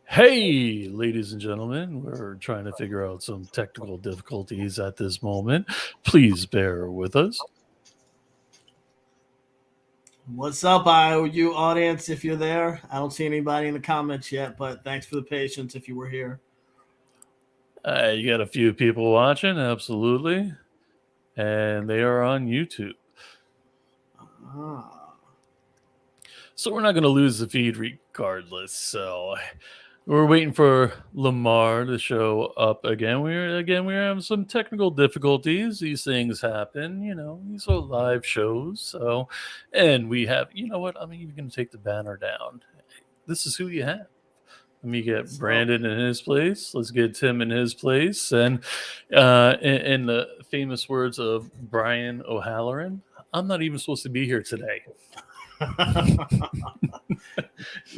Hey, ladies and gentlemen, we're trying to figure out some technical difficulties at this moment. Please bear with us. What's up, IOU audience? If you're there, I don't see anybody in the comments yet, but thanks for the patience if you were here. You got a few people watching, absolutely, and they are on YouTube. Ah. So we're not going to lose the feed regardless. So we're waiting for Lamar to show up again. We're having some technical difficulties. These things happen, these are live shows. So, and we have, you know what? I'm even going to take the banner down. This is who you have. Let me get Brandon in his place. Let's get Tim in his place. And in the famous words of Brian O'Halloran, I'm not even supposed to be here today.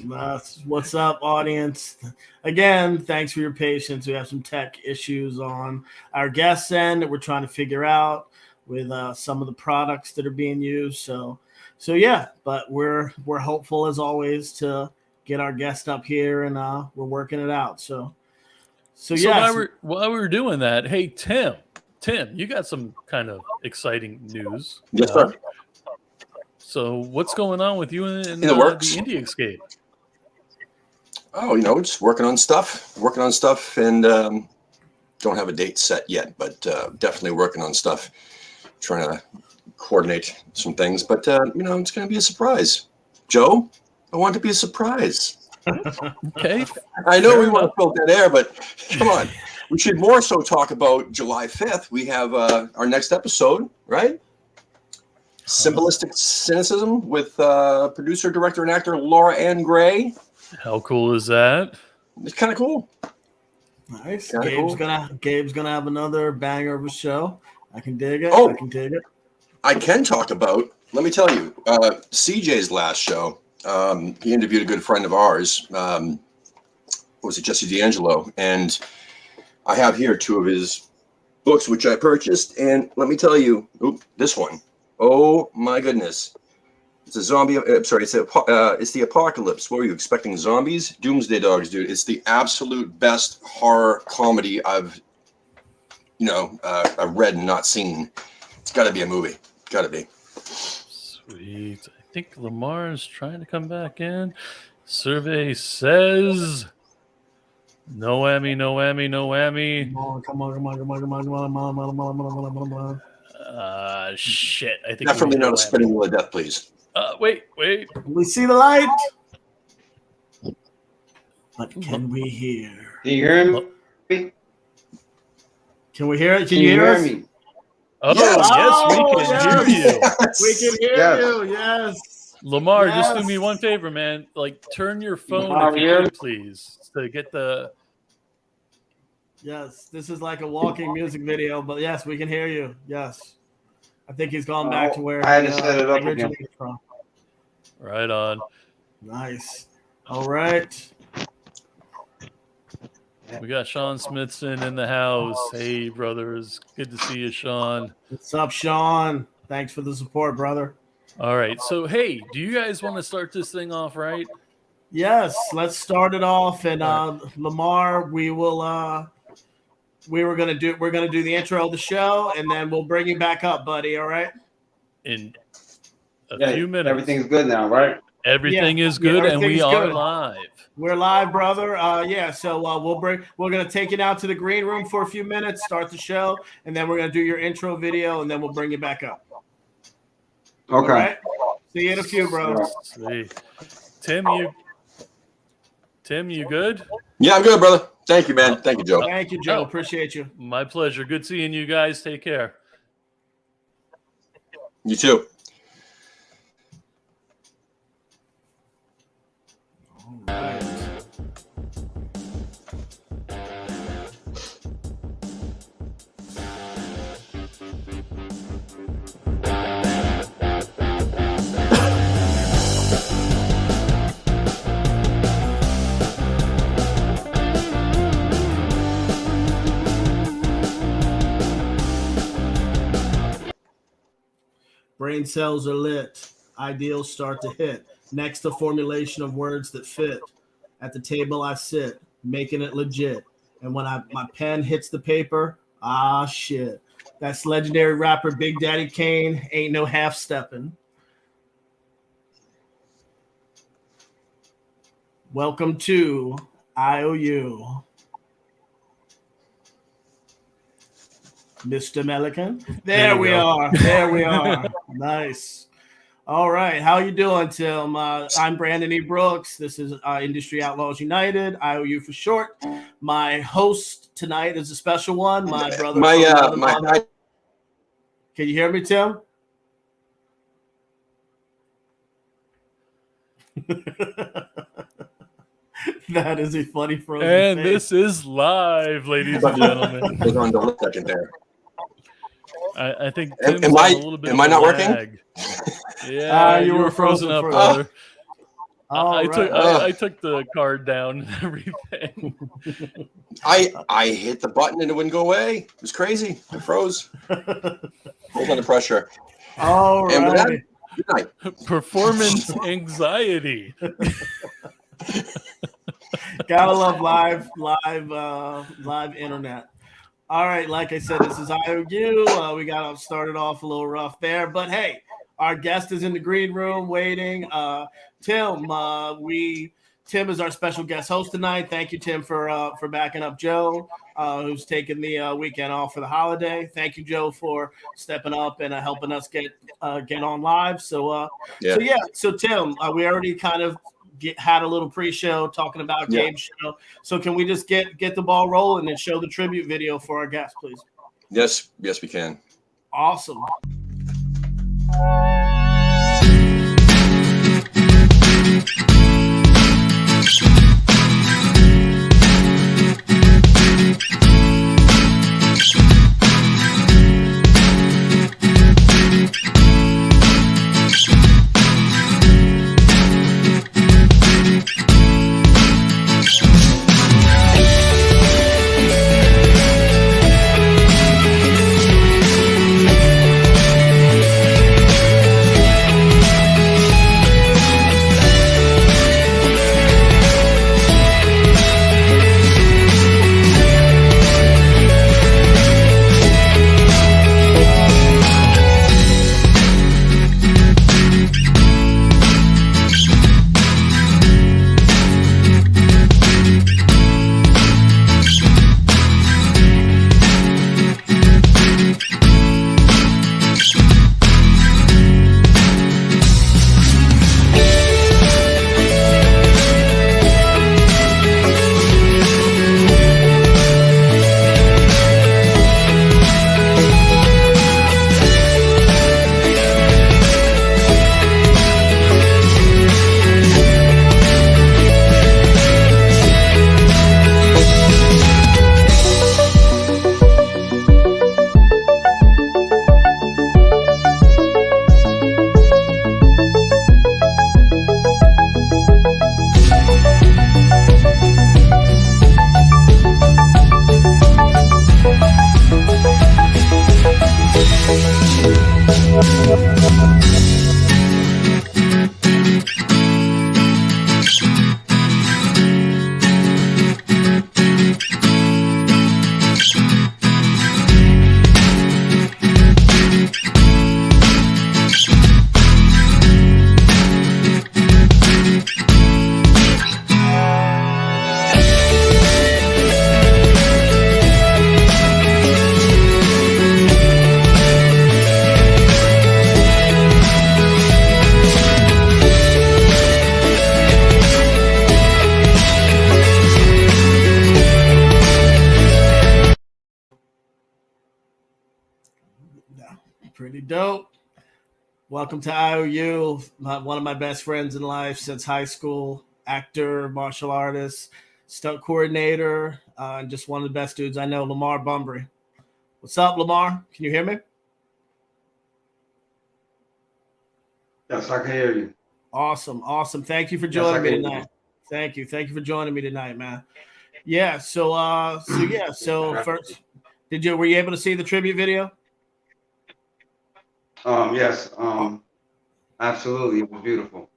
What's up, audience? Again, thanks for your patience. We have some tech issues on our guest end that we're trying to figure out with some of the products that are being used. So yeah, but we're hopeful as always to get our guest up here, and we're working it out. So yeah. While we were doing that, hey Tim, you got some kind of exciting news. Yes, sir. So what's going on with you in the works? The Indie Escape? Oh, just working on stuff, and don't have a date set yet, but definitely working on stuff, trying to coordinate some things. But it's going to be a surprise. Joe, I want it to be a surprise. Okay. I know we want to fill dead air, but come on. We should more so talk about July 5th. We have our next episode, right? Symbolistic Cynicism with producer, director, and actor Laura Ann Gray. How cool is that? It's kind of cool. Nice. Gabe's gonna have another banger of a show. I can dig it. Oh, I can dig it. I can talk about. Let me tell you, CJ's last show. He interviewed a good friend of ours. Was it Jesse D'Angelo? And I have here two of his books, which I purchased. And let me tell you, this one. Oh my goodness! It's a zombie. It's the apocalypse. What were you expecting? Zombies? Doomsday Dogs, dude. It's the absolute best horror comedy I've read and not seen. It's got to be a movie. Got to be. Sweet. I think Lamar is trying to come back in. Survey says no whammy, no whammy, no whammy. Come on. Shit. I think Definitely not a spinning wheel of death, please. Wait. We see the light. But can we hear? Do you hear me? Can we hear it? Can you hear us? me? Oh, yes, we can hear you. We can hear you, yes. Lamar, just do me one favor, man. Like, turn your phone, if you can, please, to get the... Yes, this is like a walking music video, but yes, we can hear you. Yes. I think he's gone back to where I had to set it up again. From. Right on. Nice. All right. We got Sean Smithson in the house. Hey, brothers. Good to see you, Sean. What's up, Sean? Thanks for the support, brother. All right. So, hey, do you guys want to start this thing off right? Yes, let's start it off. And Lamar, we're gonna do the intro of the show, and then we'll bring you back up, buddy. All right. In a few minutes. Everything's good now, right? Everything is good, and we are live. We're live, brother. So we're gonna take you down to the green room for a few minutes, start the show, and then we're gonna do your intro video, and then we'll bring you back up. Okay. All right? See you in a few, bro. Sweet. Tim, you good? Yeah, I'm good, brother. Thank you, man. Thank you, Joe. Thank you, Joe. Appreciate you. My pleasure. Good seeing you guys. Take care. You too. All right. Brain cells are lit. Ideals start to hit. Next, a formulation of words that fit. At the table I sit, making it legit. And when my pen hits the paper, shit. That's legendary rapper Big Daddy Kane. Ain't no half stepping. Welcome to IOU. Mr. Melican. There we are. There we are. Nice. All right. How you doing, Tim? I'm Brandon E. Brooks. This is Industry Outlaws United, IOU for short. My host tonight is a special one. My brother. Can you hear me, Tim? That is a funny frozen And face. this is live, ladies and gentlemen. Hold on a second there. I think Am Tim's I- on a little bit am of I a not working? lag. Yeah, you were frozen up, brother. I took the card down and everything. I hit the button and it wouldn't go away. It was crazy. I froze. Hold under pressure. All And with that, right. good night. Performance anxiety. Gotta love live internet. All right, like I said, this is IOU. We got started off a little rough there, but hey, our guest is in the green room waiting. Tim is our special guest host tonight. Thank you, Tim, for backing up Joe, who's taking the weekend off for the holiday. Thank you, Joe, for stepping up and helping us get on live. So Tim, we already kind of had a little pre-show talking about game show. So can we just get the ball rolling and show the tribute video for our guest, please? Yes, we can. Awesome. Pretty dope. Welcome to IOU. One of my best friends in life since high school, actor, martial artist, stunt coordinator, and just one of the best dudes I know, Lamar Bumbrey. What's up, Lamar? Can you hear me? Yes, I can hear you. Awesome. Thank you for joining me tonight. Thank you for joining me tonight, man. Yeah. So first, were you able to see the tribute video? Yes. Absolutely. It was beautiful.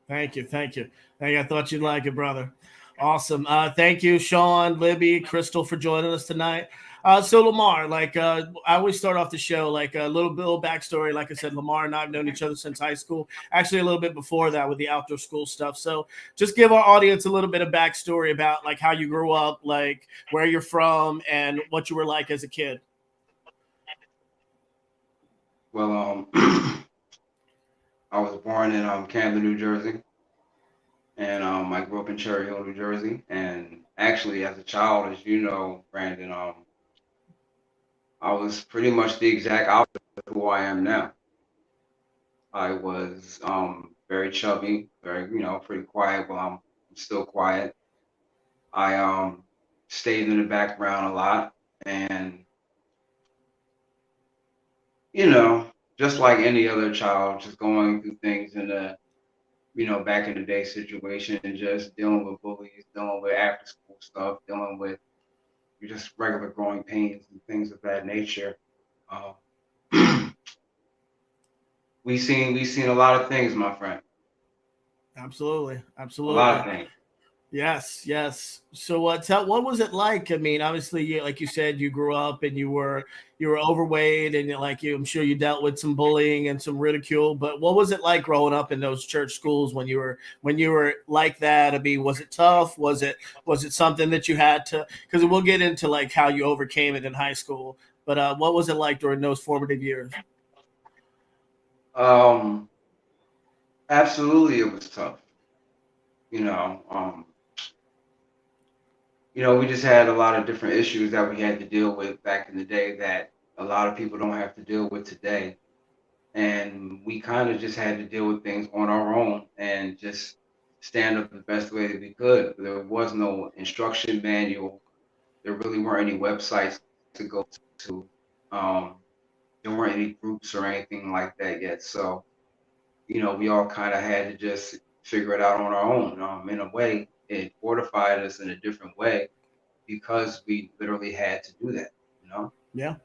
Thank you. I thought you'd like it, brother. Awesome. Thank you, Sean, Libby, Crystal, for joining us tonight. So Lamar, I always start off the show like a little backstory. Like I said, Lamar and I have known each other since high school. Actually, a little bit before that with the outdoor school stuff. So just give our audience a little bit of backstory about like how you grew up, like where you're from, and what you were like as a kid. Well, I was born in Camden, New Jersey, and I grew up in Cherry Hill, New Jersey. And actually, as a child, as you know, Brandon, I was pretty much the exact opposite of who I am now. I was very chubby, very pretty quiet. Well, I'm still quiet. I stayed in the background a lot, and you know, just like any other child, just going through things in a back in the day situation, and just dealing with bullies, dealing with after school stuff, dealing with just regular growing pains and things of that nature. Um, we seen a lot of things, my friend. Absolutely, A lot absolutely. of things. Yes, yes. So what was it like? I mean, obviously, like you said, you grew up and you were overweight, and I'm sure you dealt with some bullying and some ridicule. But what was it like growing up in those church schools when you were like that? I mean, was it tough? Was it something that you had to? Because we'll get into like how you overcame it in high school. But what was it like during those formative years? Um, Absolutely, it was tough. You know, um, we just had a lot of different issues that we had to deal with back in the day that a lot of people don't have to deal with today. And we kind of just had to deal with things on our own and just stand up the best way that we could. There was no instruction manual. There really weren't any websites to go to. Um, there weren't any groups or anything like that yet. So, we all kind of had to just figure it out on our own. In a way, it fortified us in a different way because we literally had to do that, you know? Yeah.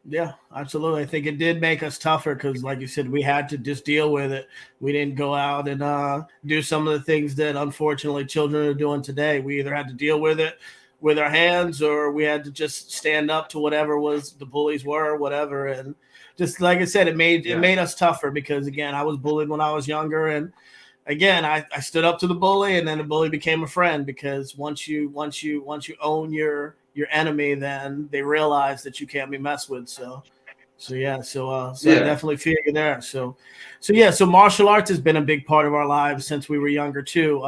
Yeah, absolutely. I think it did make us tougher because, like you said, we had to just deal with it. We didn't go out and do some of the things that unfortunately children are doing today. We either had to deal with it with our hands or we had to just stand up to whatever was the bullies were, whatever. And just like I said, it Yes. made us tougher because again, I was bullied when I was younger, and again, I stood up to the bully, and then the bully became a friend because once you own your enemy, then they realize that you can't be messed with. So yeah, so I Yeah. definitely feel you there. So yeah, so martial arts has been a big part of our lives since we were younger too.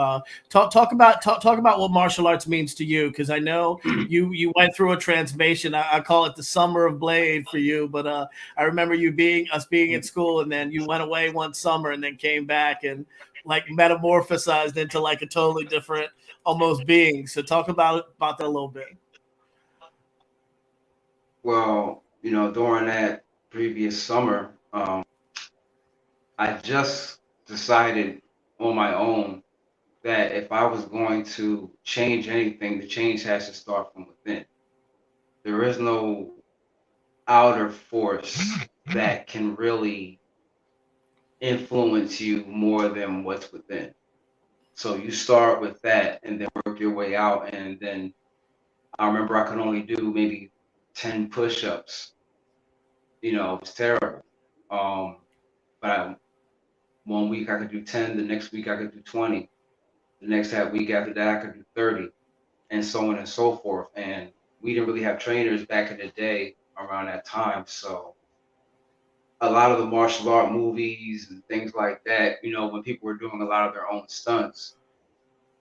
Talk about what martial arts means to you, because I know you went through a transformation. I call it the summer of Blade for you, but I remember being at school, and then you went away one summer and then came back and like metamorphosized into like a totally different almost being. So talk about that a little bit. Well, during that previous summer, I just decided on my own that if I was going to change anything, the change has to start from within. There is no outer force that can really influence you more than what's within. So you start with that and then work your way out. And then I remember I could only do maybe 10 push-ups. It was terrible. Um, but one week I could do 10, the next week I could do 20, the next week after that I could do 30, and so on and so forth. And we didn't really have trainers back in the day around that time. So a lot of the martial art movies and things like that, when people were doing a lot of their own stunts,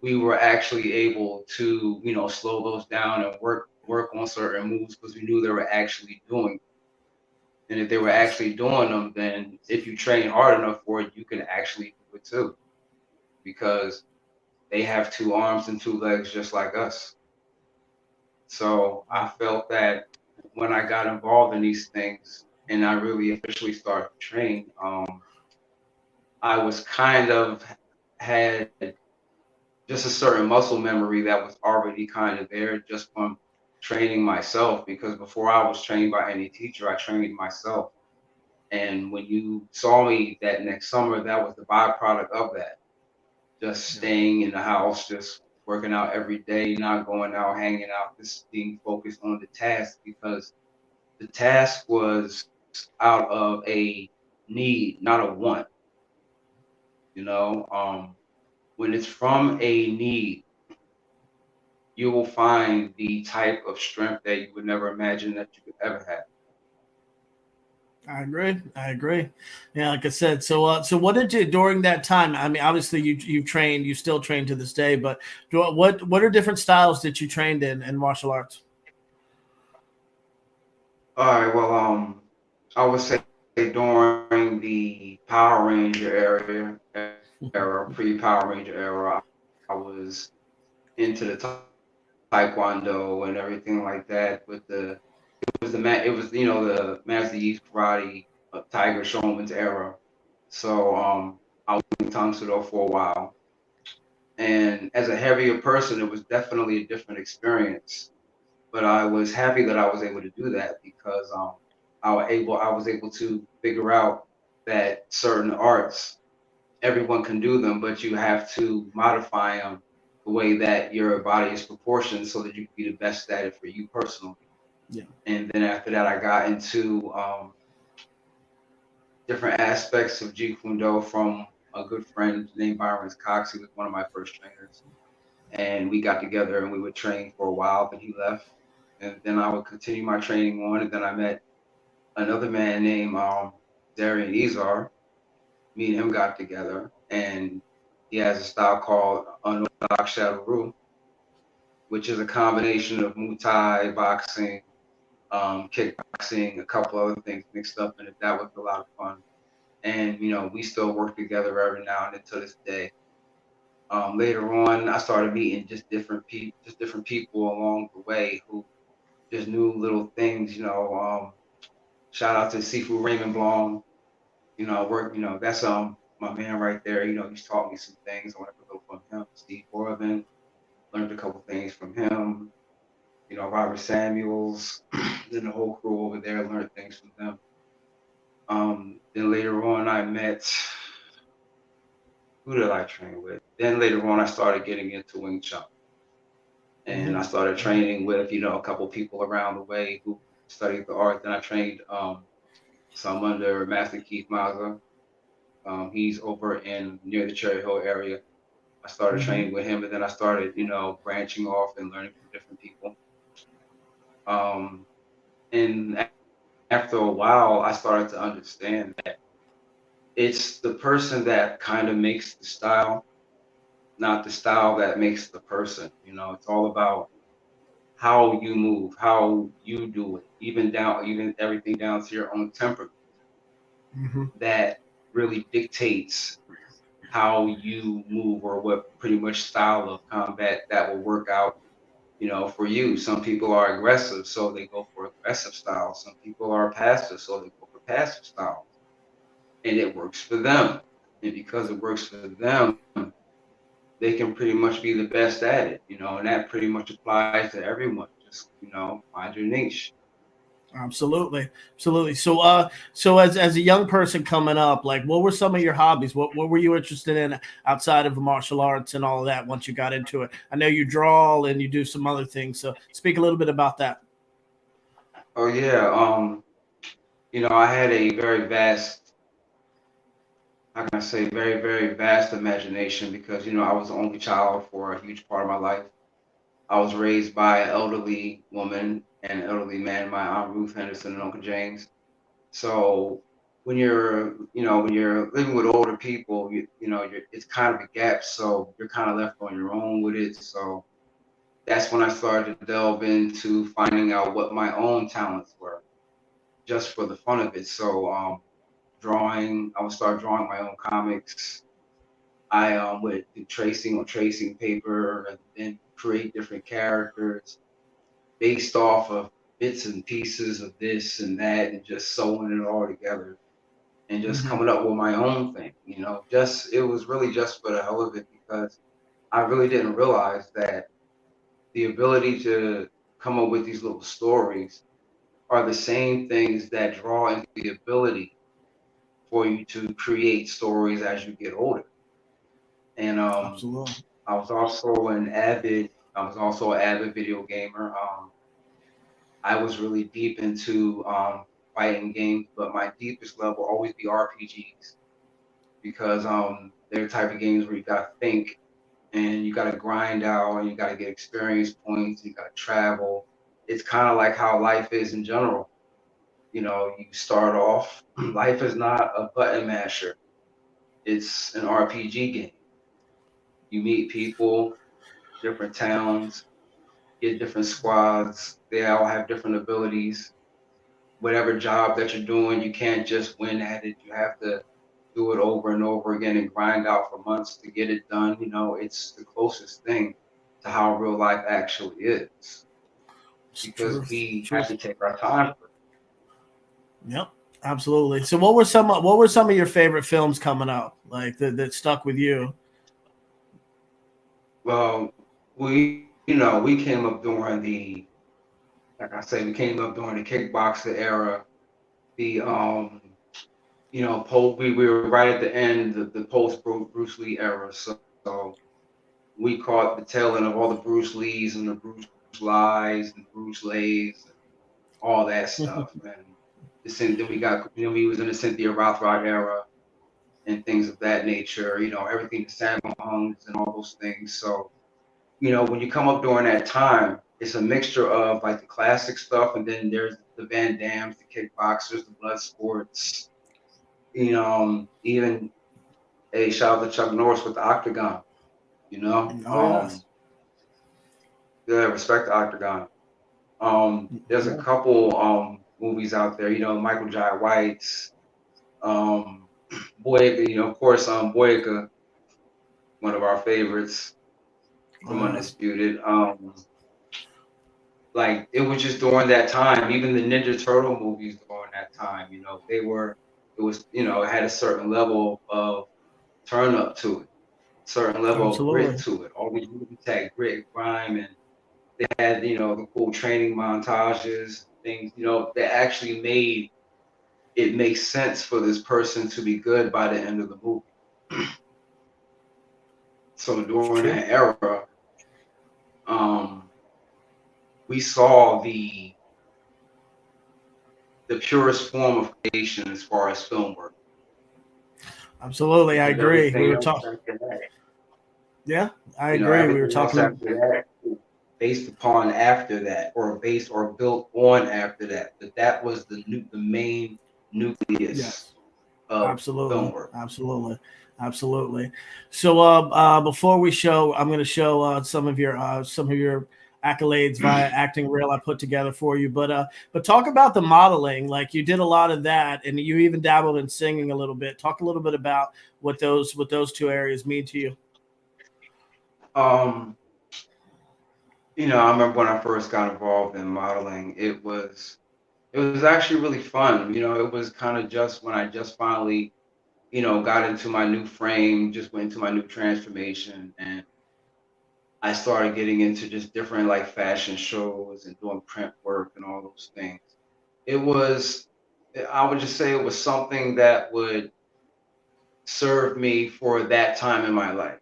we were actually able to, slow those down and work on certain moves because we knew they were actually doing. And if they were Yes. actually doing them, then if you train hard enough for it, you can actually do it too. Because they have two arms and two legs just like us. So I felt that when I got involved in these things and I really officially started to train, I was kind of had just a certain muscle memory that was already kind of there just from training myself. Because before I was trained by any teacher, I trained myself. And when you saw me that next summer, that was the byproduct of that. just staying in the house, just working out every day, not going out, hanging out, just being focused on the task because the task was out of a need, not a want. You know, when it's from a need, you will find the type of strength that you would never imagine that you could ever have. I agree. I agree. Yeah, like I said. So what did you during that time? I mean, obviously you trained, you still train to this day, but what are different styles that you trained in martial arts? All right, well, I would say during the Power Ranger era, pre-Power Ranger era, I was into the Taekwondo and everything like that. It was the Master Yi Karate, Tiger Showman's era. So I was in Tang Soo for a while, and as a heavier person, it was definitely a different experience. But I was happy that I was able to do that because I was able to figure out that certain arts everyone can do them, but you have to modify them the way that your body is proportioned so that you can be the best at it for you personally. Yeah. And then after that, I got into different aspects of Jeet Kune Do from a good friend named Byron Cox. He was one of my first trainers, and we got together and we would train for a while. But he left, and then I would continue my training on. And then I met another man named Darian Izar. Me and him got together, and he has a style called Unorthodox Shadow Rule, which is a combination of Muay Thai, boxing, kickboxing, a couple other things mixed up in it. That was a lot of fun. And, we still work together every now and then to this day. Later on, I started meeting just different people along the way who just knew little things, shout out to Sifu Raymond Blom, that's my man right there. He's taught me some things. I want to go from him. Steve Orvin, learned a couple things from him. Robert Samuels, then the whole crew over there learned things from them. Then later on, I met who did I train with? Then later on, I started getting into Wing Chun, and I started training with a couple people around the way who studied the art. Then I trained some under Master Keith Mazza. He's over in near the Cherry Hill area. I started Mm-hmm. training with him, and then I started, branching off and learning from different people. And after a while, I started to understand that it's the person that kind of makes the style, not the style that makes the person. It's all about how you move, how you do it, even everything down to your own temperament Mm-hmm. that really dictates how you move or what pretty much style of combat that will work out, for you. Some people are aggressive, so they go for aggressive styles. Some people are passive, so they go for passive styles. And it works for them. And because it works for them, they can pretty much be the best at it, and that pretty much applies to everyone. Just, find your niche. Absolutely, absolutely. So as a young person coming up, like, what were some of your hobbies? What were you interested in outside of martial arts and all of that? Once you got into it, I know you draw and you do some other things. So speak a little bit about that. Oh yeah. I had a very vast, how can I say, very, very vast imagination because, I was the only child for a huge part of my life. I was raised by an elderly woman and an elderly man, my Aunt Ruth Henderson and Uncle James. So when you're living with older people, it's kind of a gap. So you're kind of left on your own with it. So that's when I started to delve into finding out what my own talents were, just for the fun of it. So drawing, I would start drawing my own comics. I would do tracing on tracing paper and then create different characters based off of bits and pieces of this and that and just sewing it all together and just Mm-hmm. coming up with my own thing. Just it was really just for the hell of it because I really didn't realize that the ability to come up with these little stories are the same things that draw into the ability for you to create stories as you get older. And Absolutely. I was also an avid video gamer. I was really deep into fighting games, but my deepest level will always be RPGs because they're the type of games where you gotta think and you gotta grind out and you gotta get experience points, you gotta travel. It's kind of like how life is in general. You know, you start off, life is not a button masher. It's an RPG game. You meet people, different towns, get different squads. They all have different abilities. Whatever job that you're doing, you can't just win at it. You have to do it over and over again and grind out for months to get it done. You know, it's the closest thing to how real life actually is It's because true. we True. have to take our time. Yep. Absolutely. So what were some of your favorite films coming up like that stuck with you? Well, we came up during like I say, we came up during the kickboxer era. The we were right at the end of the post Bruce Lee era, so we caught the tail end of all the Bruce Lees and the Bruce Lies and Bruce Lays and all that stuff. And then we was in the Cynthia Rothrock era and things of that nature. You know, everything the Sammo Hungs and all those things. So when you come up during that time, it's a mixture of like the classic stuff, and then there's the Van Dams, the kickboxers, the blood sports. Even a shout out to Chuck Norris with the Octagon. You know, Oh yes. yeah, respect the Octagon. There's a Yeah. couple movies out there. You know, Michael Jai White's Boyega. You know, of course, Boyega, one of our favorites Oh from yes. Undisputed. Like it was just during that time. Even the Ninja Turtle movies during that time. It had a certain level of turn up to it, certain level of grit Absolutely. to it. Always movies had grit, grime, and they had the cool training montages, things that actually made it make sense for this person to be good by the end of the movie. So It's during true. that era, um, we saw the purest form of creation as far as film work Absolutely. I because agree. We everything were else talking. after that, Yeah, I agree. We were everything else talking. after that was based upon after that or based or built on after that. But that was the main nucleus Yes. of film Absolutely, work. absolutely, absolutely. So, before we show, I'm going to show some of your accolades via acting reel I put together for you. But talk about the modeling. Like you did a lot of that, and you even dabbled in singing a little bit. Talk a little bit about what those two areas mean to you. Um, I remember when I first got involved in modeling, it was actually really fun. It was kind of just when I just finally, got into my new frame, just went into my new transformation, and I started getting into just different like fashion shows and doing print work and all those things. It was, I would just say it was something that would serve me for that time in my life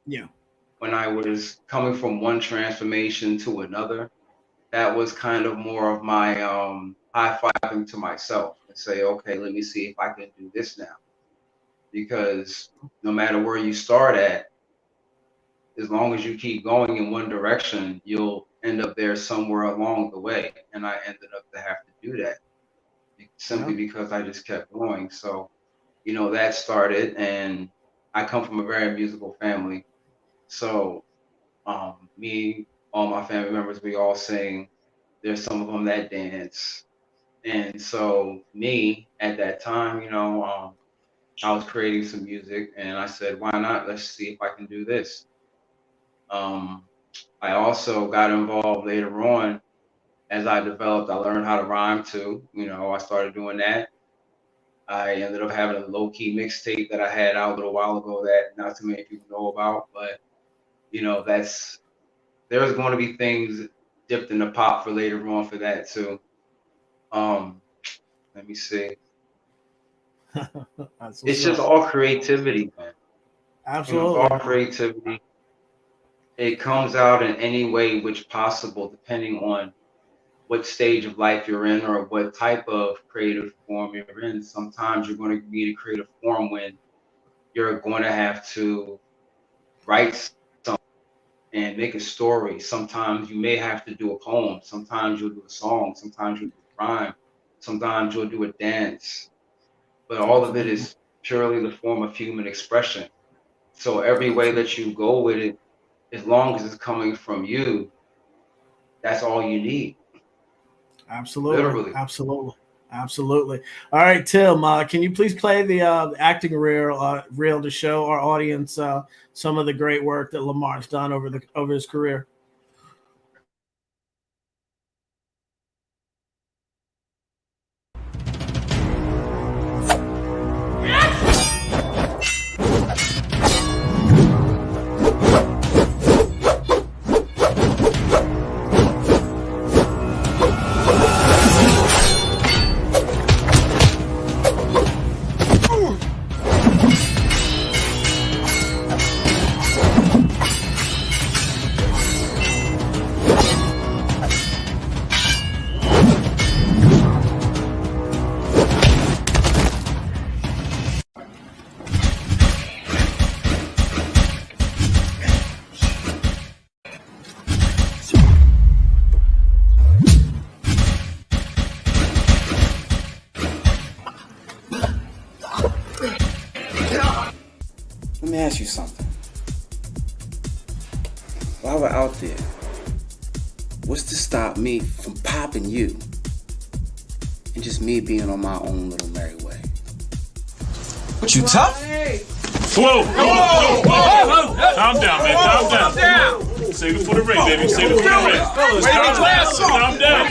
Yeah, when I was coming from one transformation to another. That was kind of more of my high fiving to myself and say, okay, let me see if I can do this now. Because no matter where you start at, as long as you keep going in one direction, you'll end up there somewhere along the way. And I ended up to have to do that yeah, simply because I just kept going. So, that started, and I come from a very musical family. So, me, all my family members, we all sing. There's some of them that dance. And so me at that time, I was creating some music and I said, why not? Let's see if I can do this. Um, I also got involved later on as I developed. I learned how to rhyme too. I started doing that. I ended up having a low key mixtape that I had out a little while ago that not too many people know about, but that's there's going to be things dipped in the pot for later on for that too. Um, Let me see. that's what's It's just up. all creativity, man. Absolutely. Our creativity, it comes out in any way which possible, depending on what stage of life you're in or what type of creative form you're in. Sometimes you're going to be in a creative form when you're going to have to write something and make a story. Sometimes you may have to do a poem. Sometimes you'll do a song. Sometimes you'll do a rhyme. Sometimes you'll do a dance. But all of it is purely the form of human expression. So every way that you go with it, as long as it's coming from you, that's all you need. Absolutely. Literally. Absolutely. All right, Tim, can you please play the acting reel to show our audience some of the great work that Lamar's done over his career? Let me ask you something. While we're out there, what's to stop me from popping you and just me being on my own little merry way? What, you tough? Whoa! Whoa! Calm down, man. Calm down. Save it for the ring, baby. Save it for the ring. Calm down.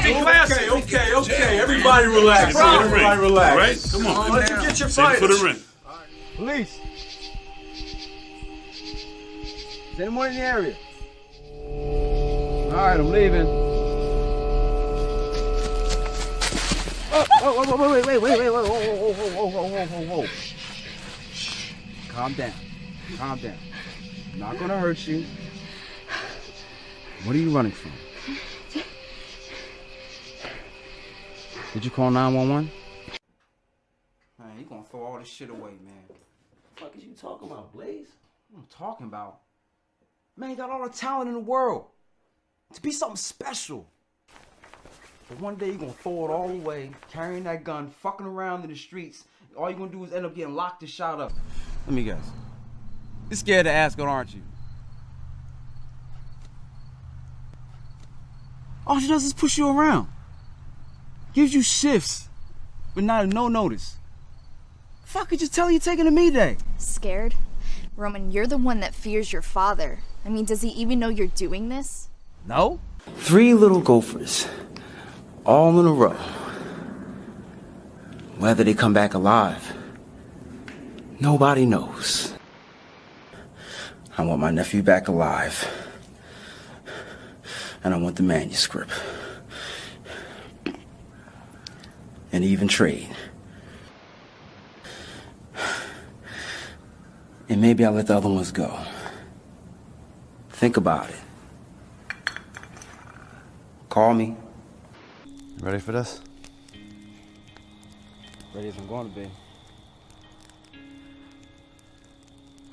Okay. Everybody relax. Everybody relax. Right? Come on. Let you get your Save fight. it for the ring. Police! Is anyone in the area? Alright, I'm leaving. Wait, whoa. Calm down. I'm not gonna hurt you. What are you running from? Did you call 911? Man, you gonna throw all this shit away, man. What the fuck is you talking about, Blaze? What I'm talking about? Man, you got all the talent in the world to be something special. But one day you're gonna throw it all away, carrying that gun, fucking around in the streets. All you're gonna do is end up getting locked and shot up. Let me guess. You're scared to ask it, aren't you? All she does is push you around. Gives you shifts, but not no notice. Fuck, could you tell you're taking a me day? Scared? Roman, you're the one that fears your father. I mean, does he even know you're doing this? No? 3 little gophers, all in a row. Whether they come back alive, nobody knows. I want my nephew back alive. And I want the manuscript. And even trade. And maybe I'll let the other ones go. Think about it. Call me. Ready for this? Ready as I'm going to be.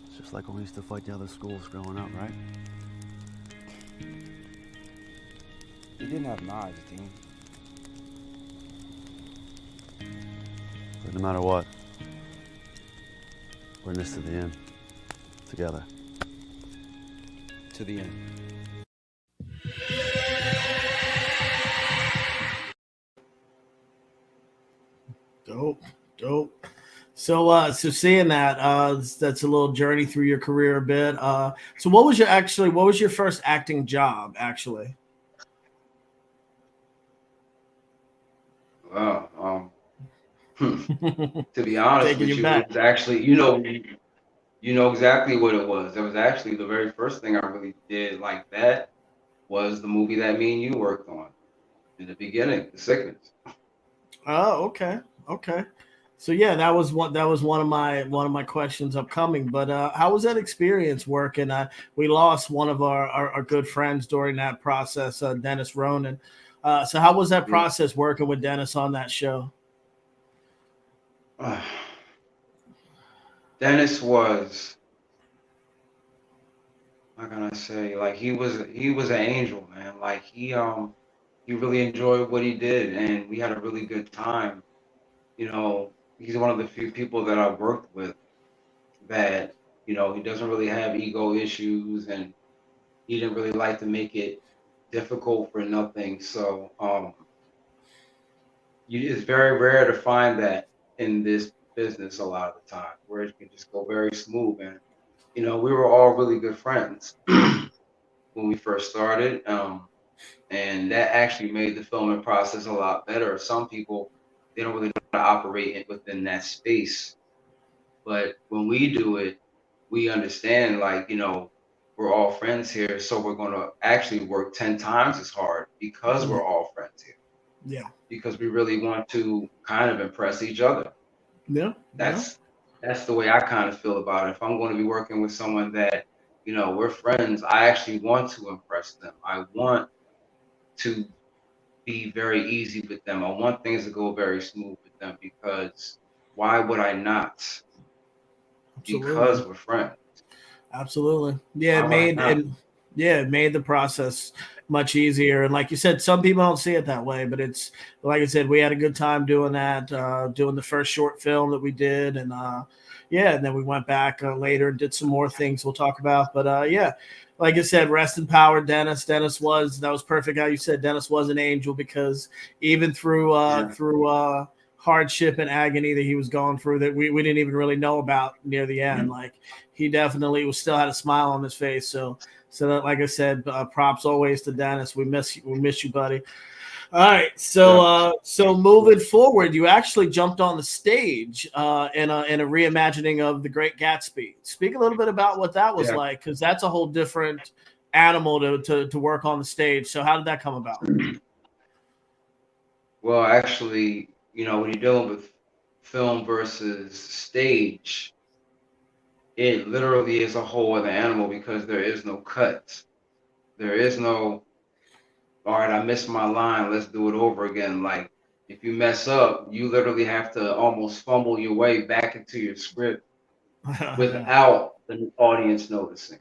It's just like when we used to fight the other schools growing up, right? You didn't have knives, Dean. But no matter what, we're in this to the end. Together. To the end. Dope. So seeing that, that's a little journey through your career a bit. So what was your first acting job, actually? Wow. To be honest Taking with you you, back. it's actually, you know exactly what it was. It was actually the very first thing I really did like that was the movie that me and you worked on in the beginning, The Sickness. Oh, okay. So yeah, that was one of my questions upcoming. But how was that experience working? We lost one of our good friends during that process, Dennis Ronan. So how was that Yeah. process working with Dennis on that show? Dennis was, how can I say, like he was an angel, man. Like he really enjoyed what he did, and we had a really good time. He's one of the few people that I've worked with that, he doesn't really have ego issues, and he didn't really like to make it difficult for nothing. So it's very rare to find that in this business a lot of the time, where it can just go very smooth. And we were all really good friends when we first started, and that actually made the filming process a lot better. Some people, they don't really know how to operate within that space, but when we do it, we understand, like, we're all friends here, so we're going to actually work 10 times as hard because we're all friends here, Yeah, because we really want to kind of impress each other. yeah, yeah. That's the way I kind of feel about it. If I'm going to be working with someone that, we're friends, I actually want to impress them. I want to be very easy with them. I want things to go very smooth with them, because why would I not? Absolutely. Because we're friends. Absolutely. Yeah, Why it would I made not? and yeah, it made the process much easier. And like you said, some people don't see it that way, but it's like I said, we had a good time doing that, doing the first short film that we did, and yeah, and then we went back later and did some more things we'll talk about. But yeah, like I said, rest in power, Dennis. That was perfect how you said Dennis was an angel, because even Yeah. through hardship and agony that he was going through that we didn't even really know about near the end, like he definitely was still had a smile on his face. So that, like I said, props always to Dennis. We miss you, buddy. All right, so Yeah. so moving forward, you actually jumped on the stage in a reimagining of The Great Gatsby. Speak a little bit about what that was Yeah. like, because that's a whole different animal to work on the stage. So how did that come about? Well, actually, when you're dealing with film versus stage, it literally is a whole other animal, because there is no cuts. There is no, all right, I missed my line, let's do it over again. Like, if you mess up, you literally have to almost fumble your way back into your script without the audience noticing.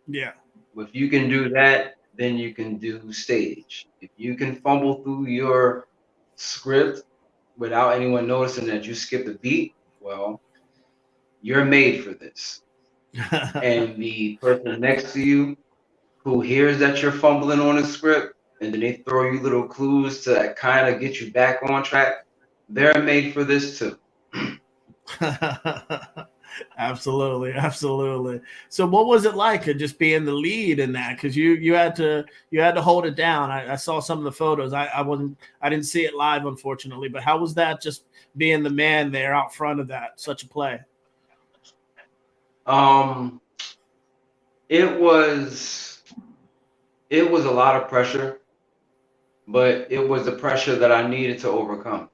Yeah. If you can do that, then you can do stage. If you can fumble through your script without anyone noticing that you skipped a beat, well, you're made for this. And the person next to you who hears that you're fumbling on a script, and then they throw you little clues to kind of get you back on track, they're made for this too. Absolutely, absolutely. So what was it like just being the lead in that? Because you had to hold it down. I saw some of the photos. I didn't see it live, unfortunately. But how was that, just being the man there out front of that such a play? Um, it was it was a lot of pressure, but it was the pressure that I needed to overcome,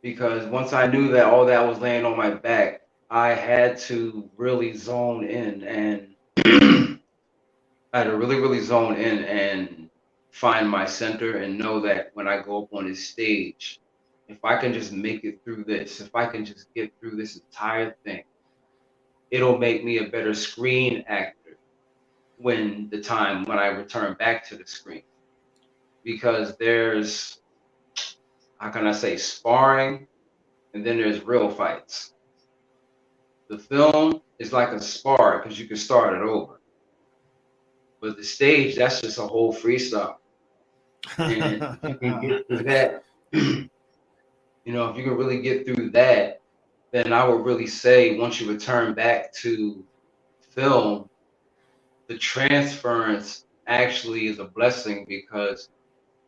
because once I knew that all that was laying on my back, I had to really zone in, and I had to really, really zone in and find my center, and know that when I go up on this stage, if I can just make it through this, if I can just get through this entire thing, it'll make me a better screen actor when I return back to the screen. Because there's, how can I say, sparring, and then there's real fights. The film is like a spar, because you can start it over. But the stage, that's just a whole freestyle. And if you can get through that, if you can really get through that, then I would really say, once you return back to film, the transference actually is a blessing, because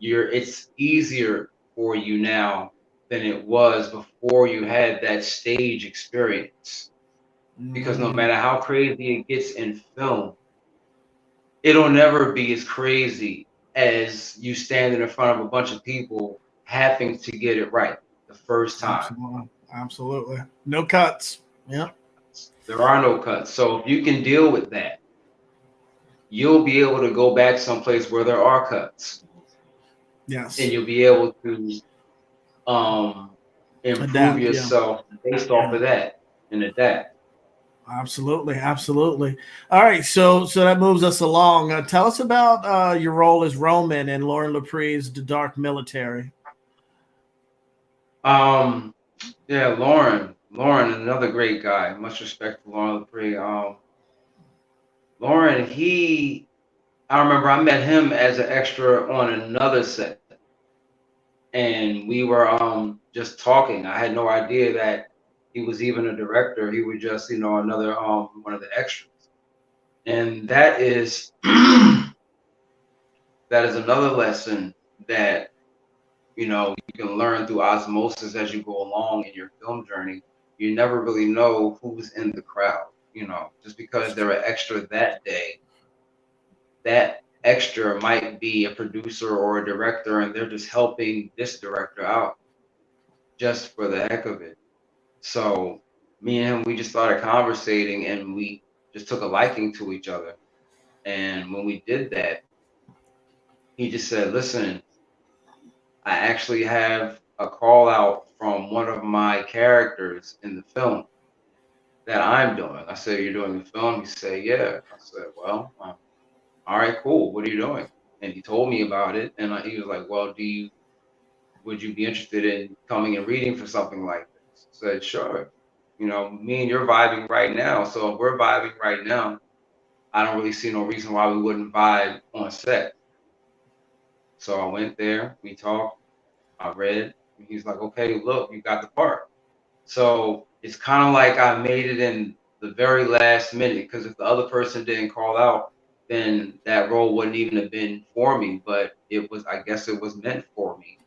it's easier for you now than it was before you had that stage experience. Because no matter how crazy it gets in film, it'll never be as crazy as you standing in front of a bunch of people having to get it right. the first time. Absolutely. No cuts. Yeah. There are no cuts. So if you can deal with that, you'll be able to go back someplace where there are cuts. Yes. And you'll be able to improve Adapt, yourself based off of that and adapt. Absolutely. All right, so that moves us along. Tell us about your role as Roman in Lauren Lapree's The Dark Military. Yeah, Lauren, another great guy. Much respect for Lauren Lapree. Lauren, I remember I met him as an extra on another set, and we were just talking. I had no idea that he was even a director. He was just another one of the extras, and that is that is another lesson that you can learn through osmosis as you go along in your film journey. You never really know who's in the crowd. Just because they're an extra that day, that extra might be a producer or a director, and they're just helping this director out just for the heck of it. So me and him, we just started conversating, and we just took a liking to each other. And when we did that, he just said, "Listen, I actually have a call out from one of my characters in the film that I'm doing." I said, "You're doing the film?" He said, "Yeah." I said, "Well, all right, cool. What are you doing?" And he told me about it, and he was like, "Well, would you be interested in coming and reading for something like this?" I said, "Sure. Me and you're vibing right now. So if we're vibing right now, I don't really see no reason why we wouldn't vibe on set." So I went there, we talked, I read, and he's like, "Okay, look, you got the part." So it's kind of like I made it in the very last minute, because if the other person didn't call out, then that role wouldn't even have been for me. But I guess it was meant for me,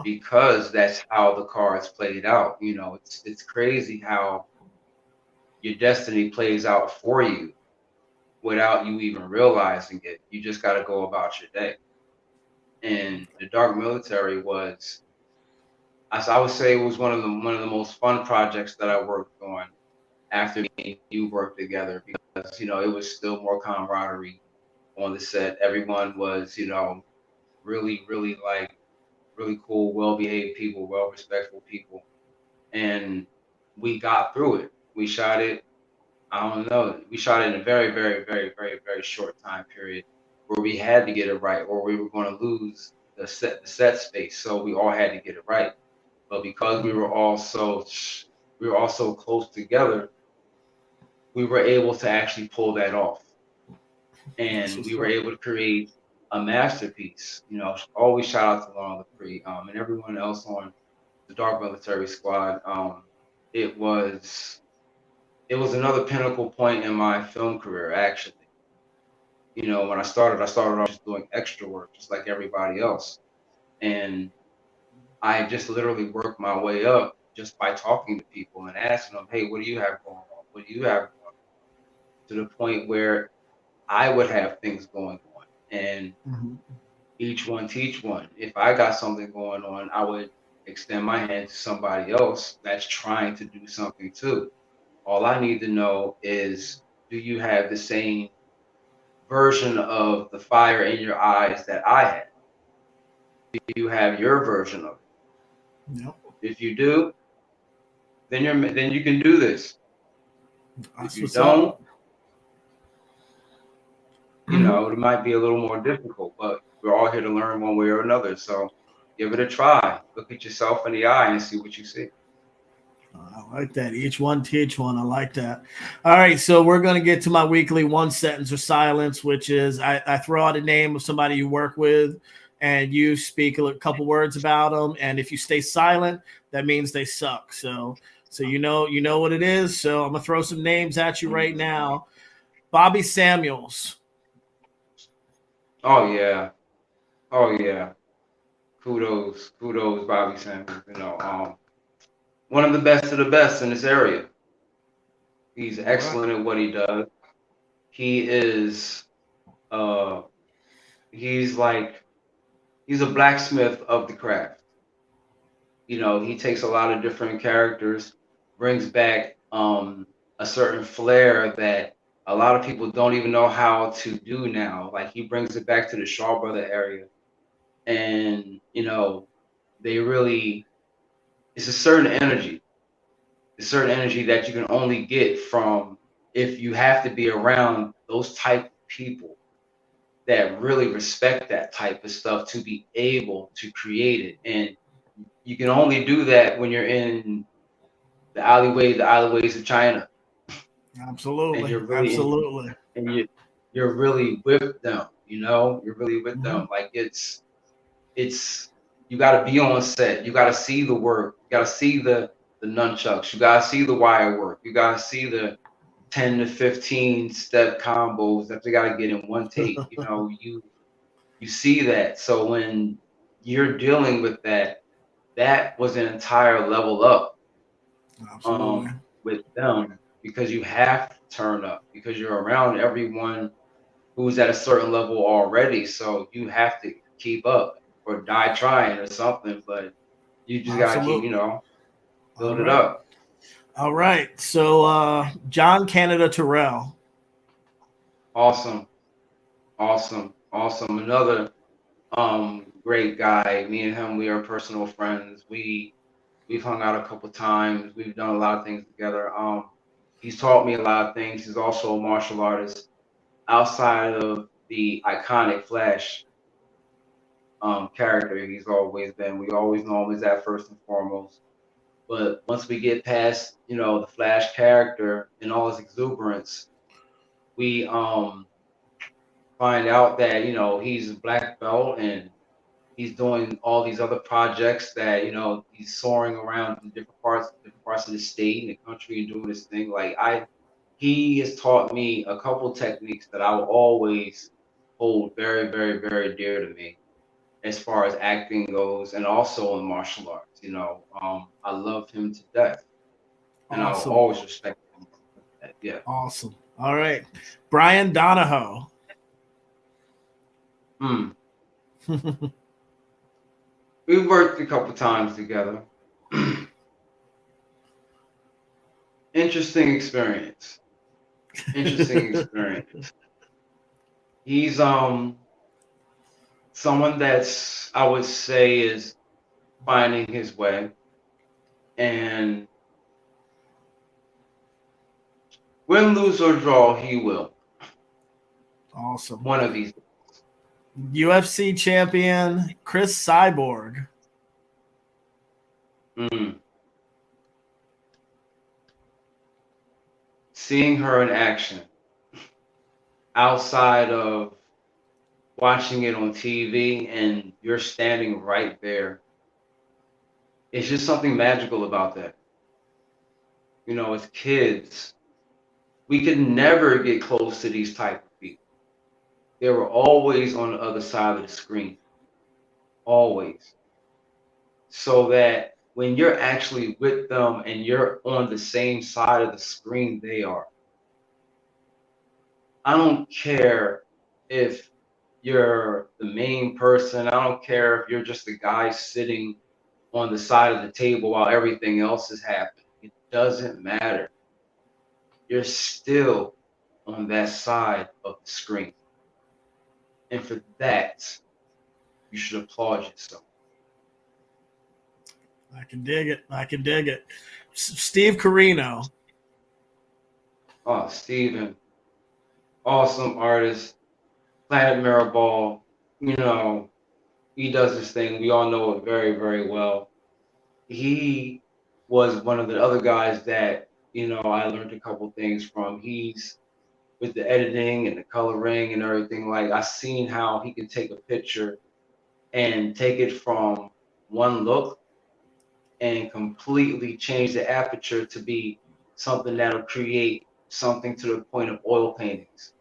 because that's how the cards played out. It's crazy how your destiny plays out for you without you even realizing it. You just got to go about your day. And The Dark Military was, as I would say, it was one of the most fun projects that I worked on after me and you worked together, because it was still more camaraderie on the set. Everyone was really really cool, well behaved people, well respectful people, and we got through it. We shot it. I don't know. We shot it in a very very short time period, where we had to get it right, or we were going to lose the set space. So we all had to get it right. But because we were all so close together, we were able to actually pull that off, and we were able to create a masterpiece. Always shout out to Lauren Lapree, and everyone else on the Dark Military Squad. It was another pinnacle point in my film career, actually. When I started off just doing extra work, just like everybody else, and I just literally worked my way up just by talking to people and asking them, "Hey, what do you have going on? What do you have going on?" To the point where I would have things going on, and each one teach one. If I got something going on, I would extend my hand to somebody else that's trying to do something too. All I need to know is, do you have the same version of the fire in your eyes that I had? Do you have your version of it? Yep. If you do, then you can do this. That's if you what's don't, up. It might be a little more difficult, but we're all here to learn one way or another. So give it a try. Look at yourself in the eye and see what you see. I like that. Each one teach one. I like that. All right. So we're going to get to my weekly one sentence or silence, which is I throw out a name of somebody you work with, and you speak a couple words about them. And if you stay silent, that means they suck. So you know what it is. So I'm going to throw some names at you right now. Bobby Samuels. Oh yeah. Kudos, Bobby Samuels. One of the best of the best in this area. He's excellent at what he does. He is, he's a blacksmith of the craft. You know, he takes a lot of different characters, brings back a certain flair that a lot of people don't even know how to do now. Like he brings it back to the Shaw Brother area, and you know, they really it's a certain energy that you can only get from if you have to be around those type of people that really respect that type of stuff to be able to create it. And you can only do that when you're in the alleyways of China, and Absolutely. you're really Absolutely. and you're really with them. You know, you're really with them. Like it's you got to be on set. You got to see the work. You got to see the nunchucks. You got to see the wire work. You got to see the 10 to 15 step combos that they got to get in one take. You know, you see that. So when you're dealing with that, that was an entire level up Absolutely. with them because you have to turn up because you're around everyone who's at a certain level already. So you have to keep up or die trying or something. But you just gotta keep, you Absolutely. know, All build it right. up. All right. So John Canada Terrell. Awesome, awesome, awesome. Another great guy. Me and him, we are personal friends. We've hung out a couple times. We've done a lot of things together. He's taught me a lot of things. He's also a martial artist outside of the iconic Flash character he's always been. We always know him as that first and foremost. But once we get past, you know, the Flash character and all his exuberance, we find out that, you know, he's a black belt and he's doing all these other projects that, you know, he's soaring around in different parts of the state and the country and doing this thing. He has taught me a couple techniques that I will always hold very, very, very dear to me as far as acting goes and also in martial arts. You know, I love him to death and I'll Awesome. always respect him. Yeah. Awesome. All right. Brian Donahoe. We've worked a couple times together. Interesting experience. Interesting experience. He's someone that's I would say is finding his way and win, lose or draw, he will. Awesome. One of these. UFC champion Chris Cyborg. Seeing her in action outside of watching it on TV and you're standing right there. It's just something magical about that. You know, as kids, we could never get close to these type of people. They were always on the other side of the screen. Always. So that when you're actually with them and you're on the same side of the screen they are, I don't care if you're the main person. I don't care if you're just the guy sitting on the side of the table while everything else is happening. It doesn't matter. You're still on that side of the screen. And for that, you should applaud yourself. I can dig it. I can dig it. Steve Carino. Oh, Steven, awesome artist. Planet Mirrorball, you know, he does this thing. We all know it very, very well. He was one of the other guys that, you know, I learned a couple things from. He's with the editing and the coloring and everything. Like I seen how he could take a picture and take it from one look and completely change the aperture to be something that'll create something to the point of oil paintings.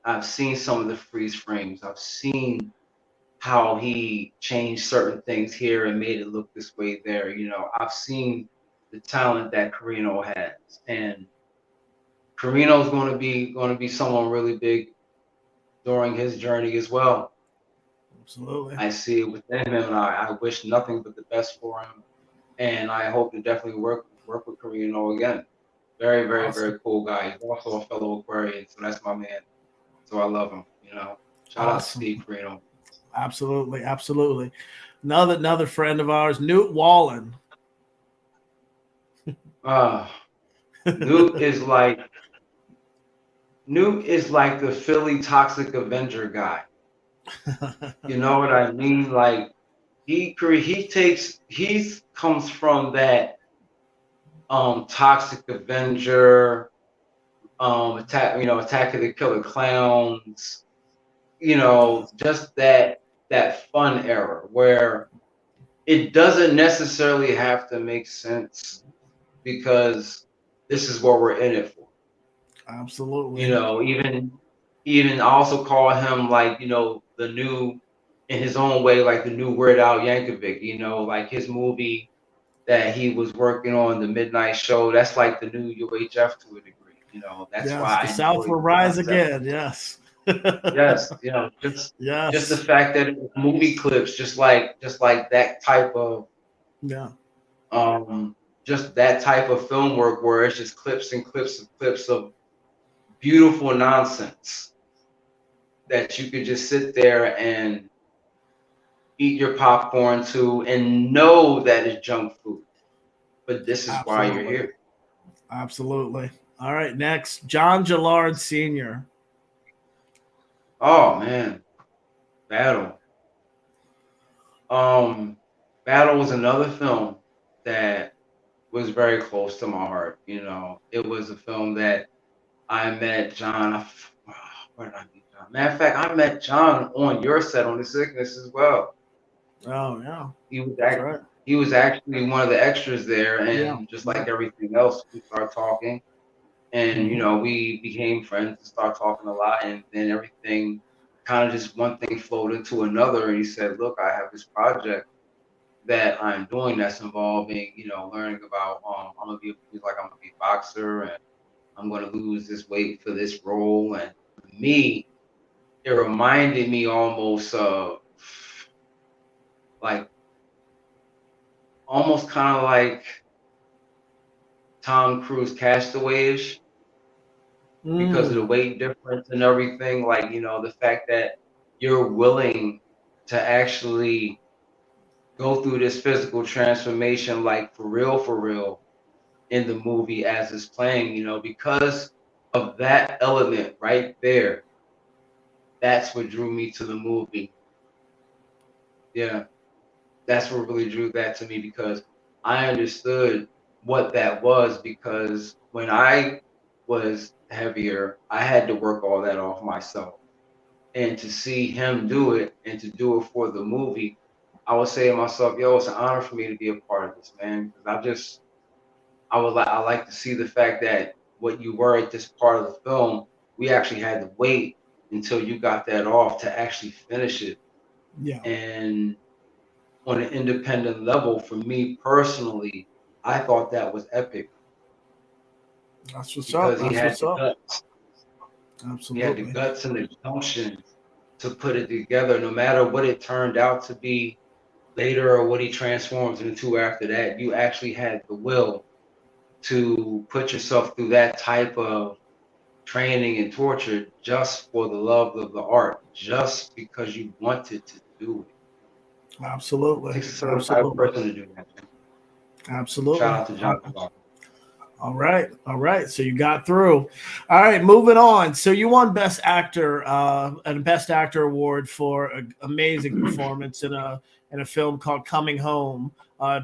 I've seen some of the freeze frames. I've seen how he changed certain things here and made it look this way there. You know, I've seen the talent that Carino has, and Carino's going to be someone really big during his journey as well. Absolutely. I see it within him, and I wish nothing but the best for him. And I hope to definitely work with Carino again. Very, very, Awesome. very cool guy. He's also a fellow Aquarian, so that's my man. So I love him. Shout out to Awesome. Steve Carino. Absolutely, absolutely. Another friend of ours, Newt Wallen. Newt is like the Philly Toxic Avenger guy. You know what I mean? Like he comes from that Toxic Avenger, Attack of the Killer Clowns, just that fun era where it doesn't necessarily have to make sense because this is what we're in it for. Absolutely. Even I also call him like, the new, in his own way, like the new Weird Al Yankovic, like his movie that he was working on, The Midnight Show, that's like the new UHF to a degree. That's Yes, why the I South enjoy will the rise concept. again. Yes. Yes, Yes. just the fact that it was movie clips, just like that type of Yeah. just that type of film work where it's just clips and clips and clips of beautiful nonsense that you could just sit there and eat your popcorn to and know that it's junk food. But this is why you're here. Absolutely. All right, next, John Gillard Sr. Oh man, Battle. Battle was another film that was very close to my heart. It was a film that I met John. Where did I meet John? Matter of fact, I met John on your set on The Sickness as well. Oh yeah, He was actually one of the extras there, and just like everything else, we started talking, and we became friends and started talking a lot, and then everything kind of just one thing flowed into another, and he said, "Look, I have this project that I'm doing that's involving, learning about I'm gonna be a boxer and I'm gonna lose this weight for this role." And for me, it reminded me almost of like almost kind of like Tom Cruise Castaway-ish because of the weight difference and everything. Like, the fact that you're willing to actually go through this physical transformation, like for real, in the movie as it's playing, because of that element right there. That's what drew me to the movie. Yeah. That's what really drew that to me because I understood what that was because when I was heavier, I had to work all that off myself. And to see him do it and to do it for the movie, I would say to myself, yo, it's an honor for me to be a part of this, man. Because I like to see the fact that what you were at this part of the film, we actually had to wait until you got that off to actually finish it. Yeah. And on an independent level, for me personally, I thought that was epic. That's what's because up. he had the guts. Absolutely. He had the guts and the gumption to put it together, no matter what it turned out to be later or what he transforms into after that. You actually had the will to put yourself through that type of training and torture just for the love of the art, just because you wanted to do it. Absolutely. It takes a certain type of person to do that. Absolutely. Shout out to John. All right. So you got through. All right, moving on. So you won Best Actor, and Best Actor award for an amazing performance in a film called Coming Home,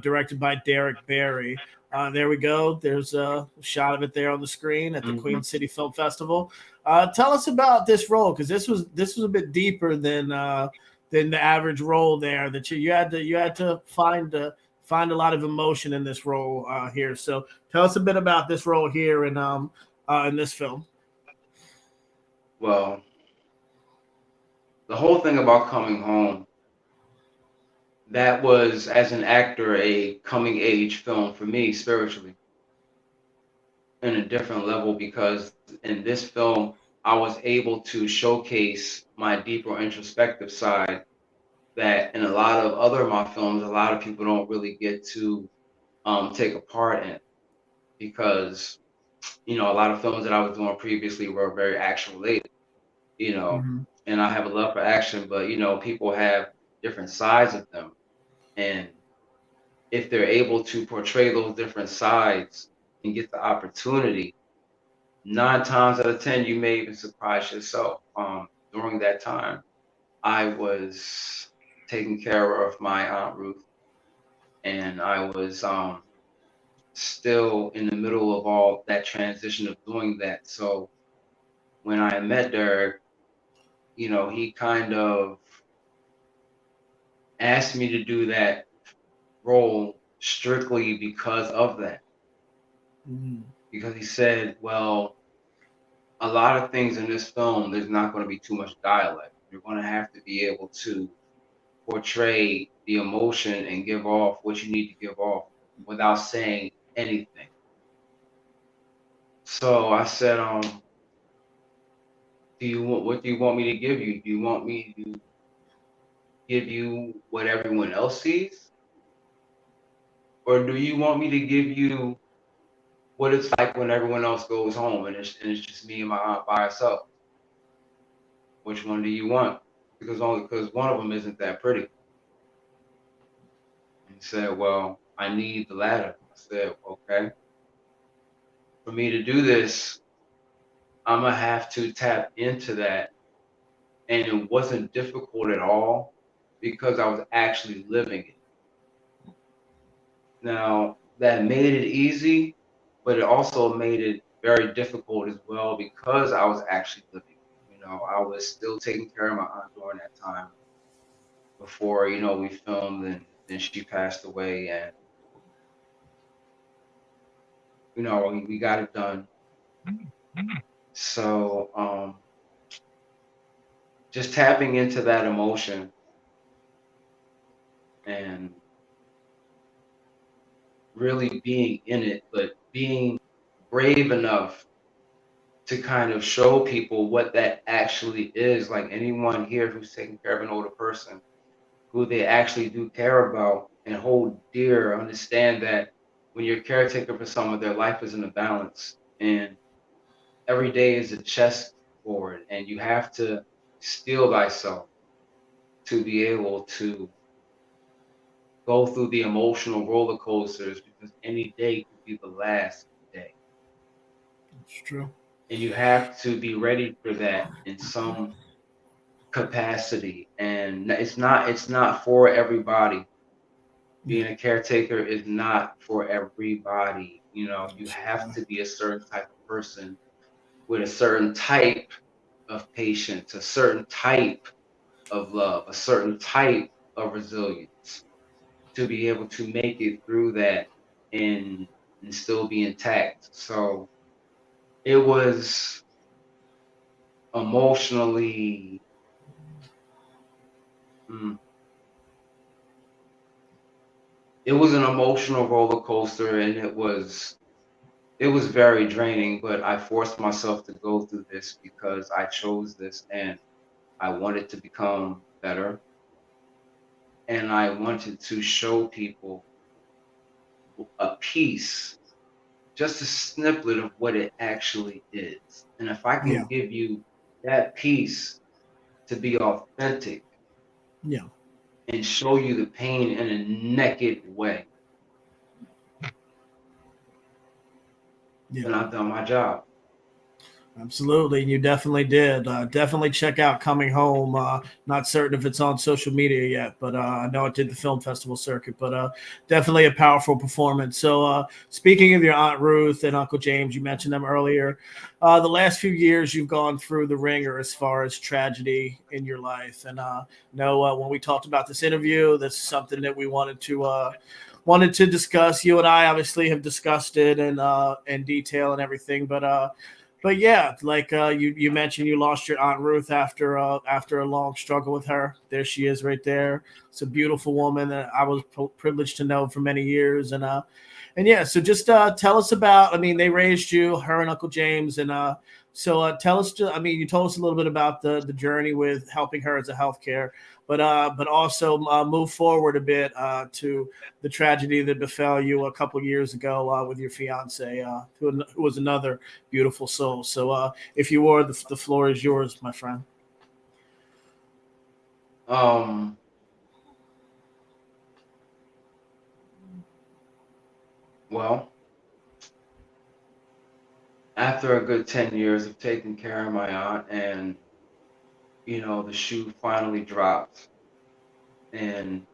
directed by Derek Barry. There we go. There's a shot of it there on the screen at the Queen City Film Festival. Tell us about this role because this was a bit deeper than the average role there. That you had to find a lot of emotion in this role here. So tell us a bit about this role here in this film. Well, the whole thing about Coming Home, that was, as an actor, a coming age film for me spiritually in a different level, because in this film, I was able to showcase my deeper introspective side that in a lot of other of my films, a lot of people don't really get to take a part in, because a lot of films that I was doing previously were very action related, Mhm. and I have a love for action, but people have different sides of them, and if they're able to portray those different sides and get the opportunity, 9 times out of 10, you may even surprise yourself. During that time, I was taking care of my Aunt Ruth, and I was still in the middle of all that transition of doing that. So when I met Derek, he kind of asked me to do that role strictly because of that. Mhm. Because he said, well, a lot of things in this film, there's not going to be too much dialect. You're going to have to be able to portray the emotion and give off what you need to give off without saying anything. So I said, what do you want me to give you? Do you want me to give you what everyone else sees? Or do you want me to give you what it's like when everyone else goes home and it's just me and my aunt by herself? Which one do you want? Because one of them isn't that pretty. And he said, well, I need the latter. I said, okay. For me to do this, I'm going to have to tap into that. And it wasn't difficult at all because I was actually living it. Now, that made it easy, but it also made it very difficult as well because I was actually living it. I was still taking care of my aunt during that time before, we filmed, and then she passed away, and, we got it done. So, just tapping into that emotion and really being in it, but being brave enough to kind of show people what that actually is. Like anyone here who's taking care of an older person who they actually do care about and hold dear, understand that when you're caretaker for someone, their life is in a balance, and every day is a chessboard, and you have to steel thyself to be able to go through the emotional roller coasters, because any day could be the last day. That's true. And you have to be ready for that in some capacity. And it's not for everybody. Being a caretaker is not for everybody. You have to be a certain type of person with a certain type of patience, a certain type of love, a certain type of resilience to be able to make it through that and still be intact. So it was emotionally, mm, it was an emotional roller coaster, and it was very draining, but I forced myself to go through this because I chose this, and I wanted to become better, and I wanted to show people a piece, just a snippet of what it actually is. And if I can Yeah. give you that piece to be authentic Yeah. and show you the pain in a naked way, Yeah. then I've done my job. Absolutely, and you definitely did. Definitely check out Coming Home. Not certain if it's on social media yet, but I know it did the film festival circuit. But definitely a powerful performance. So, speaking of your Aunt Ruth and Uncle James, you mentioned them earlier. The last few years, you've gone through the ringer as far as tragedy in your life. And when we talked about this interview, this is something that we wanted to discuss. You and I obviously have discussed it in detail and everything, but yeah, like you mentioned, you lost your Aunt Ruth after a long struggle with her. There she is, right there. It's a beautiful woman that I was privileged to know for many years, and yeah. So just tell us about. I mean, they raised you, her and Uncle James, and So tell us. I mean, you told us a little bit about the journey with helping her as a healthcare, but also move forward a bit to the tragedy that befell you a couple years ago with your fiance, who was another beautiful soul. So if you were, the floor is yours, my friend. Um, well, after a good 10 years of taking care of my aunt, and the shoe finally dropped. And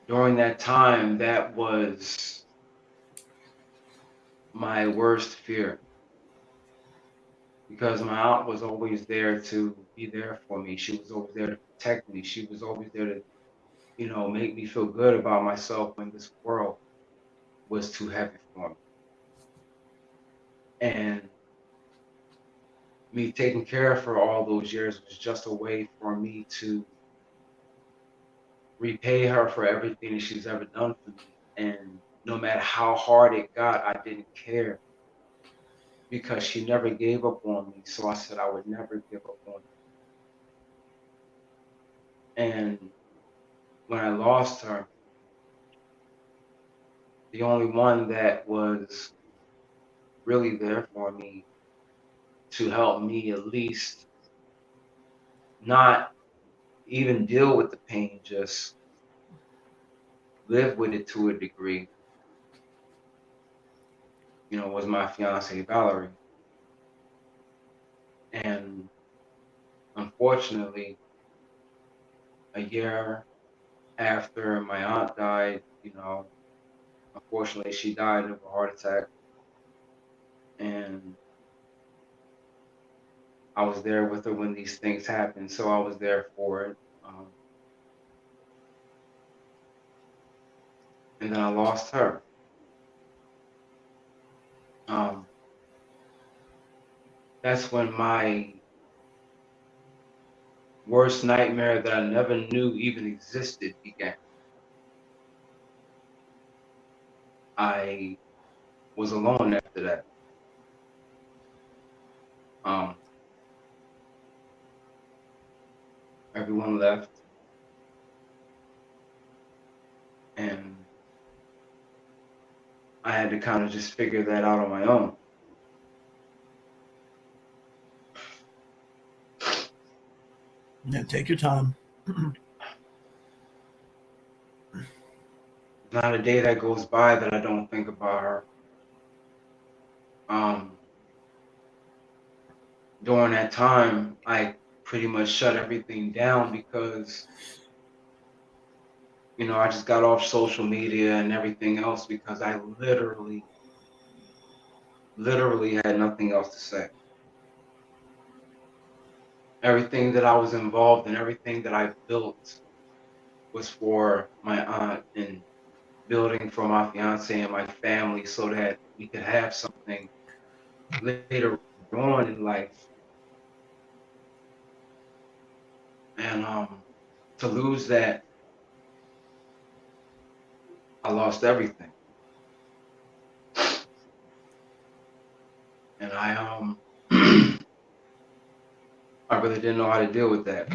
during that time, that was my worst fear, because my aunt was always there to be there for me. She was always there to protect me. She was always there to, make me feel good about myself when this world was too heavy for me. And me taking care of her all those years was just a way for me to repay her for everything that she's ever done for me. And no matter how hard it got, I didn't care, because she never gave up on me. So I said I would never give up on her. And when I lost her, the only one that was really there for me to help me at least not even deal with the pain, just live with it to a degree, was my fiance, Valerie. And unfortunately, a year after my aunt died, unfortunately, she died of a heart attack. And I was there with her when these things happened, so I was there for it. And then I lost her. That's when my worst nightmare that I never knew even existed began. I was alone after that. Everyone left, and I had to kind of just figure that out on my own. Yeah, take your time. Not a day that goes by that I don't think about her. During that time, I pretty much shut everything down because, I just got off social media and everything else, because I literally had nothing else to say. Everything that I was involved in, everything that I built was for my aunt, and building for my fiance and my family, so that we could have something later on in life. And to lose that, I lost everything. And I I really didn't know how to deal with that.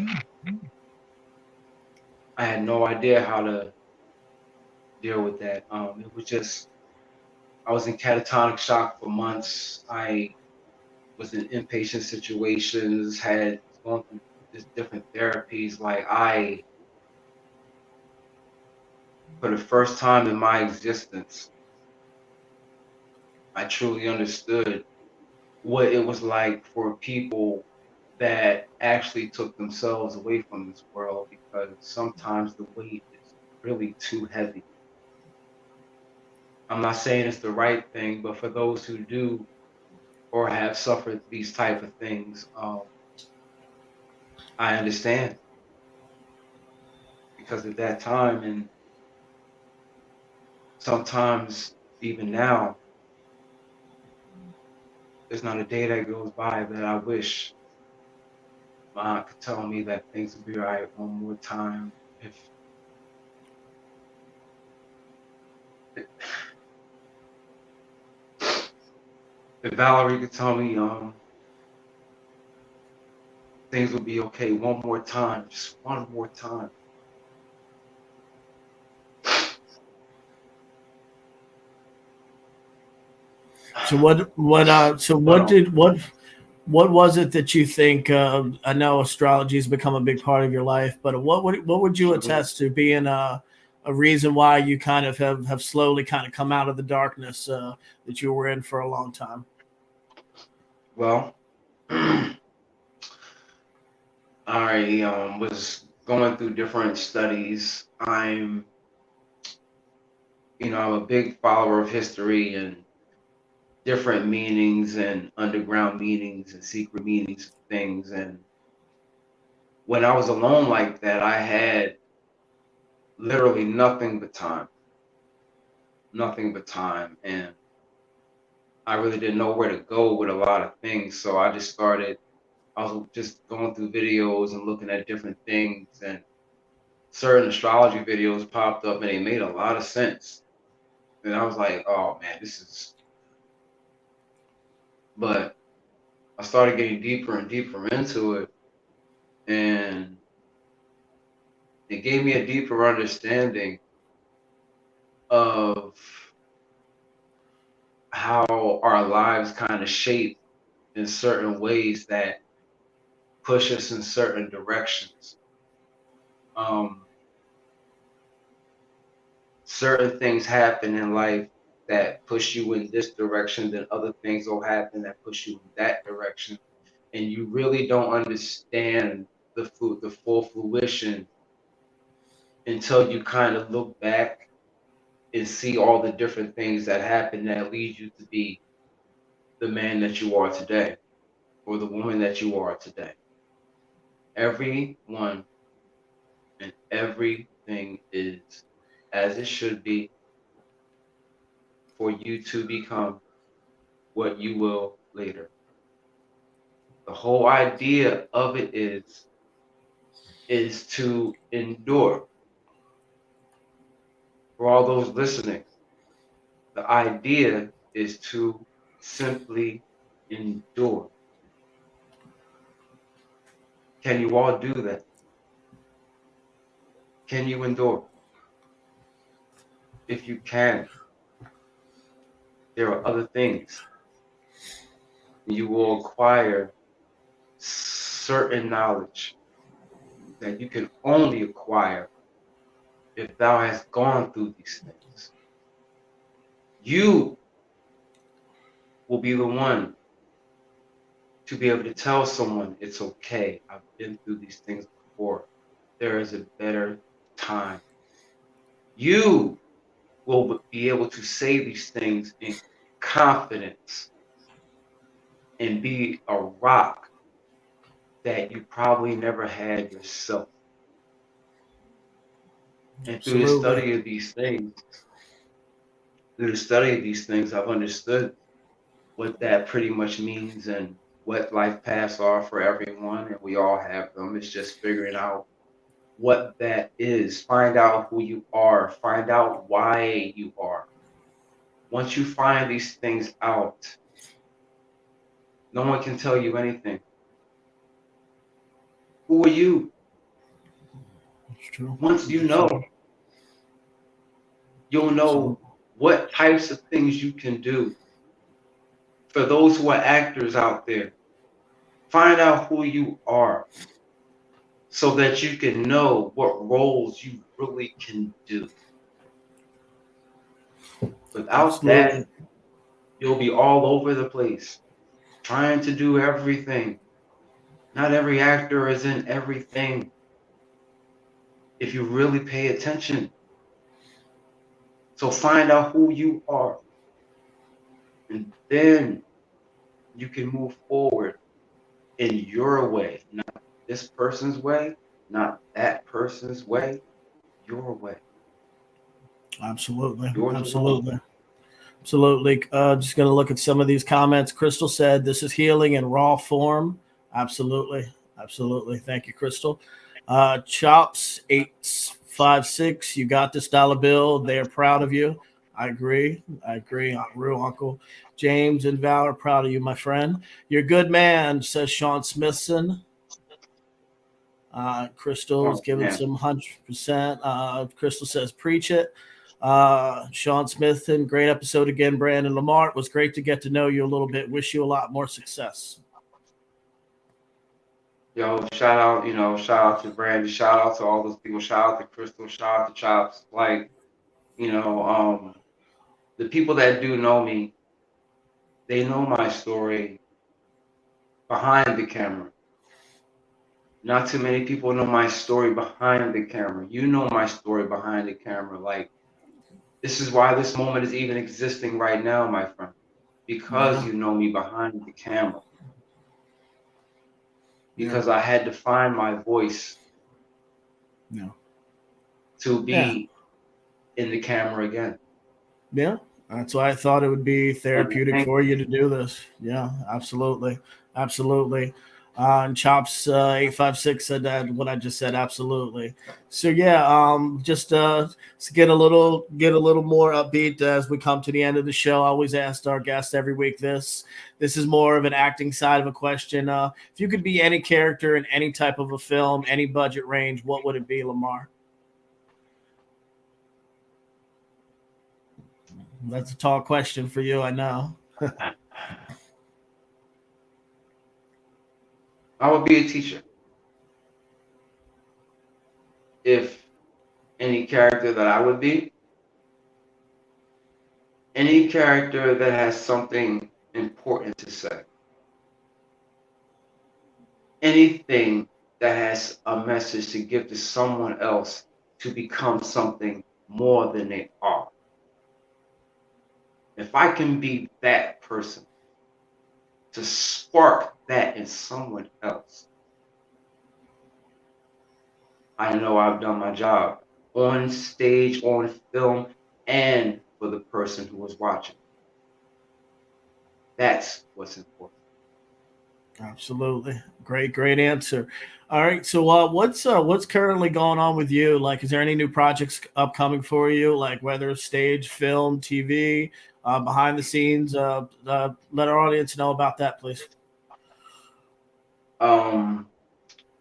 I had no idea how to deal with that. It was just, I was in catatonic shock for months. I was in inpatient situations, had gone through just different therapies. Like, for the first time in my existence, I truly understood what it was like for people that actually took themselves away from this world, because sometimes the weight is really too heavy. I'm not saying it's the right thing, but for those who do or have suffered these type of things, I understand, because at that time, and sometimes even now, there's not a day that goes by that I wish my aunt could tell me that things would be all right one more time. If Valerie could tell me things will be okay one more time, just one more time. So what was it that you think? I know astrology has become a big part of your life, but what would you attest to being a reason why you kind of have slowly kind of come out of the darkness that you were in for a long time? Well, I was going through different studies. I'm a big follower of history and different meanings and underground meanings and secret meanings of things. And when I was alone like that, I had literally nothing but time. Nothing but time. And I really didn't know where to go with a lot of things. So I was just going through videos and looking at different things, and certain astrology videos popped up and they made a lot of sense. And I was like, oh man, but I started getting deeper and deeper into it, and it gave me a deeper understanding of how our lives kind of shape in certain ways that push us in certain directions. Certain things happen in life that push you in this direction, then other things will happen that push you in that direction. And you really don't understand the full fruition until you kind of look back and see all the different things that happen that lead you to be the man that you are today or the woman that you are today. Everyone and everything is as it should be for you to become what you will later. The whole idea of it is to endure. For all those listening, the idea is to simply endure. Can you all do that? Can you endure? If you can, there are other things. You will acquire certain knowledge that you can only acquire if thou hast gone through these things. You will be the one to be able to tell someone it's okay. I've been through these things before. There is a better time. You will be able to say these things in confidence and be a rock that you probably never had yourself. And through the study of these things, I've understood what that pretty much means and what life paths are for everyone, and we all have them. It's just figuring out what that is. Find out who you are. Find out why you are. Once you find these things out, no one can tell you anything. Who are you? It's true. Once you know, you'll know what types of things you can do. For those who are actors out there, find out who you are so that you can know what roles you really can do. Without that, you'll be all over the place, trying to do everything. Not every actor is in everything. If you really pay attention. So find out who you are. And then you can move forward in your way, not this person's way, not that person's way, your way. Absolutely. Yours Absolutely. alone. Absolutely. Just going to look at some of these comments. Crystal said, this is healing in raw form. Absolutely. Absolutely. Thank you, Crystal. Chops 856. You got this dollar bill. They are proud of you. I agree. Real uncle. James and Val are proud of you, my friend. You're a good man, says Sean Smithson. Crystal's Oh giving man. some 100%. Crystal says, preach it. Sean Smith, and great episode again, Brandon. Lamar, it was great to get to know you a little bit. Wish you a lot more success. Yo, shout out to Brandy, shout out to all those people, shout out to Crystal, shout out to Chops. Like, the people that do know me, they know my story behind the camera. Not too many people know my story behind the camera. You know my story behind the camera. Like, this is why this moment is even existing right now, my friend, because you know me behind the camera. Because I had to find my voice to be in the camera again. Yeah, that's why I thought it would be therapeutic for you to do this. Yeah, absolutely, absolutely. And Chops 856 said that what I just said. Absolutely. So yeah, just to get a little more upbeat as we come to the end of the show. I always ask our guests every week this. This is more of an acting side of a question. If you could be any character in any type of a film, any budget range, what would it be, Lamar? That's a tall question for you, I know. I would be a teacher. If any character that I would be, any character that has something important to say, anything that has a message to give to someone else to become something more than they are. If I can be that person to spark that in someone else, I know I've done my job on stage, on film, and for the person who is watching. That's what's important. Absolutely. Great answer. All right. So what's currently going on with you? Like, is there any new projects upcoming for you? Like whether stage, film, TV, behind the scenes? Let our audience know about that, please. Do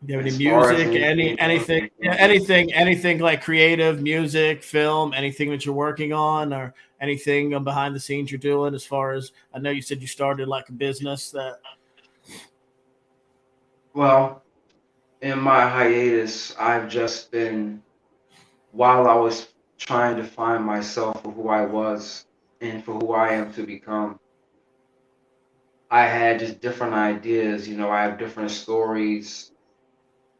you have any music, anything like creative music, film, anything that you're working on, or anything behind the scenes you're doing? As far as I know, you said you started like a business that. Well, in my hiatus, I've just been, while I was trying to find myself for who I was and for who I am to become, I had just different ideas. I have different stories,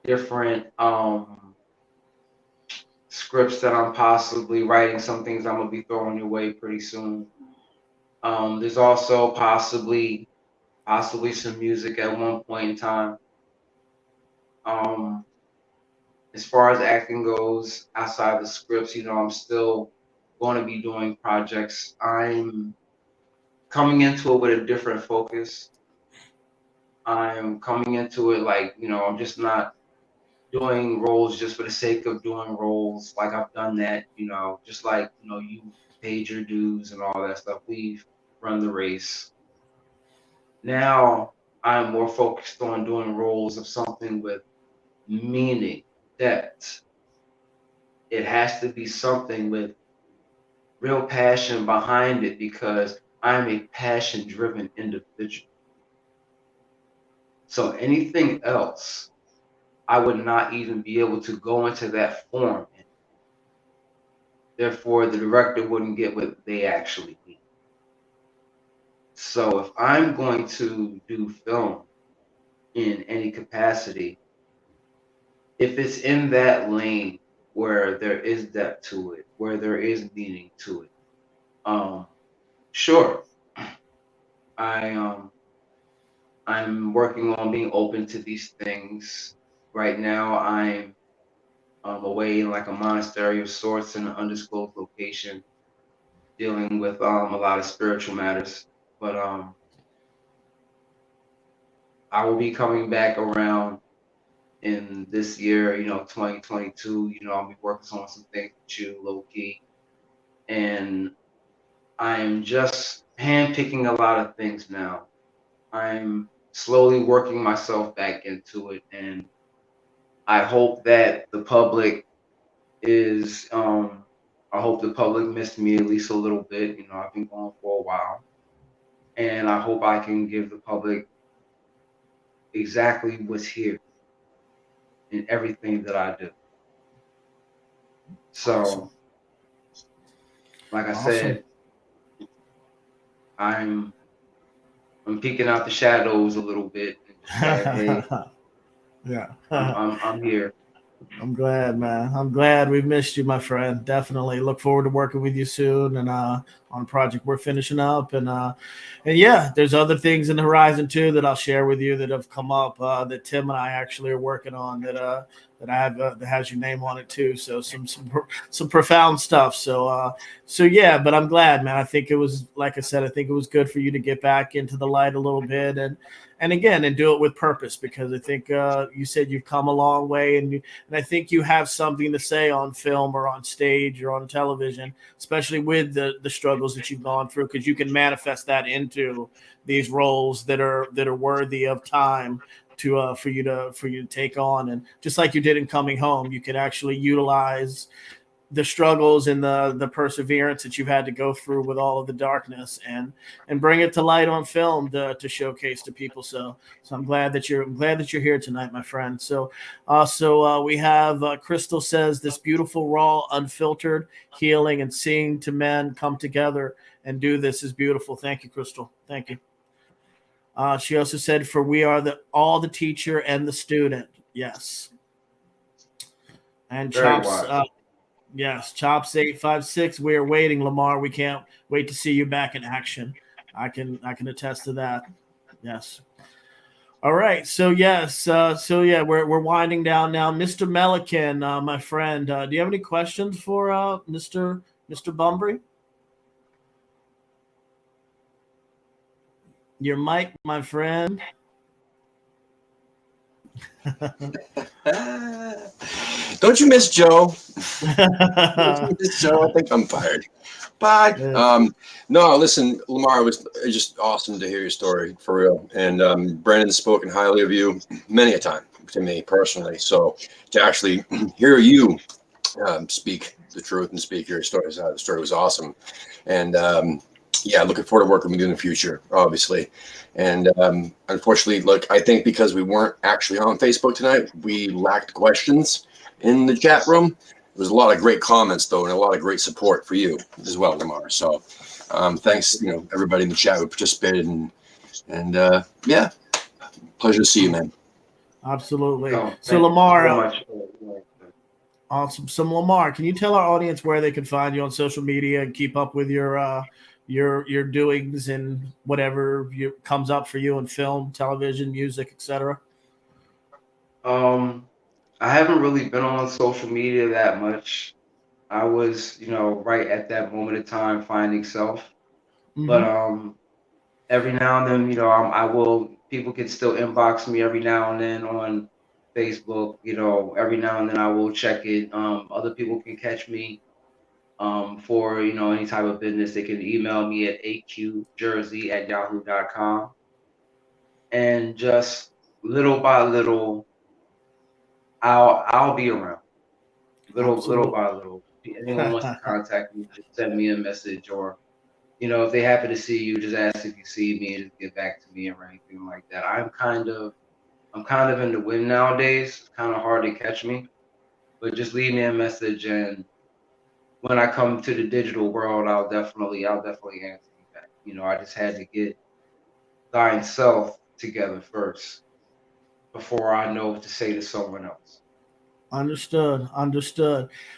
different scripts that I'm possibly writing. Some things I'm gonna be throwing your way pretty soon. There's also possibly some music at one point in time. As far as acting goes, outside the scripts, I'm still going to be doing projects. I'm coming into it with a different focus. I'm coming into it like, I'm just not doing roles just for the sake of doing roles. Like I've done that, just like, you paid your dues and all that stuff. We've run the race. Now I'm more focused on doing roles of something with meaning, depth. It has to be something with real passion behind it because I'm a passion driven individual. So anything else, I would not even be able to go into that form. Therefore, the director wouldn't get what they actually need. So if I'm going to do film in any capacity, if it's in that lane where there is depth to it, where there is meaning to it, sure. I'm working on being open to these things. Right now, I'm away in like a monastery of sorts in an undisclosed location, dealing with a lot of spiritual matters. But I will be coming back around in this year, 2022. I'll be working on some things with you, low key, and I'm just handpicking a lot of things now. I'm slowly working myself back into it, and I hope that the public is I hope the public missed me at least a little bit. You know, I've been going for a while, and I hope I can give the public exactly what's here in everything that I do. So, Awesome. like I Awesome. said, I'm peeking out the shadows a little bit and just saying, hey, Yeah. I'm here. I'm glad, man. I'm glad we've missed you, my friend. Definitely look forward to working with you soon and on a project we're finishing up. And yeah, there's other things in the horizon too that I'll share with you that have come up that Tim and I actually are working on that I have that has your name on it too. So some profound stuff. So yeah, but I'm glad, man. I think it was, like I said, I think it was good for you to get back into the light a little bit and again, and do it with purpose, because I think you said you've come a long way, and I think you have something to say on film or on stage or on television, especially with the struggles that you've gone through, because you can manifest that into these roles that are worthy of time to for you to take on. And just like you did in Coming Home, you can actually utilize the struggles and the perseverance that you've had to go through with all of the darkness and bring it to light on film to showcase to people. So I'm glad that you're here tonight, my friend. So we have Crystal says, this beautiful, raw, unfiltered healing and seeing to men come together and do this is beautiful. Thank you, Crystal. Thank you. She also said, for we are all the teacher and the student. Yes. And Very Chops, wise. yes, Chops 856. We are waiting, Lamar. We can't wait to see you back in action. I can attest to that. Yes. All right. So yes. So yeah, we're winding down now. Mr. Melican, my friend, do you have any questions for Mr. Bumbrey? Your mic, my friend. Don't you miss Joe? Don't you miss Joe? I think I'm fired. But no, listen, Lamar, it was just awesome to hear your story, for real. And Brandon's spoken highly of you many a time to me personally. So to actually hear you speak the truth and speak your story, the story was awesome. And yeah, looking forward to working with you in the future, obviously. And unfortunately, look, I think because we weren't actually on Facebook tonight, we lacked questions in the chat room. There was a lot of great comments, though, and a lot of great support for you as well, Lamar. So thanks, everybody in the chat who participated. And yeah, pleasure to see you, man. Absolutely. So, So Lamar, so much. awesome. So Lamar, can you tell our audience where they can find you on social media and keep up with your doings and whatever comes up for you in film, television, music, etc.? I haven't really been on social media that much. I was, right at that moment of time finding self. But every now and then, people can still inbox me every now and then on Facebook. Every now and then I will check it. Other people can catch me for, any type of business. They can email me at aqjersey@yahoo.com. And just little by little, I'll be around. Little by little. If anyone wants to contact me, just send me a message, or if they happen to see you, just ask if you see me and just get back to me or anything like that. I'm kind of in the wind nowadays. It's kind of hard to catch me, but just leave me a message, and when I come to the digital world, I'll definitely answer you back. I just had to get thine self together first before I know what to say to someone else. Understood.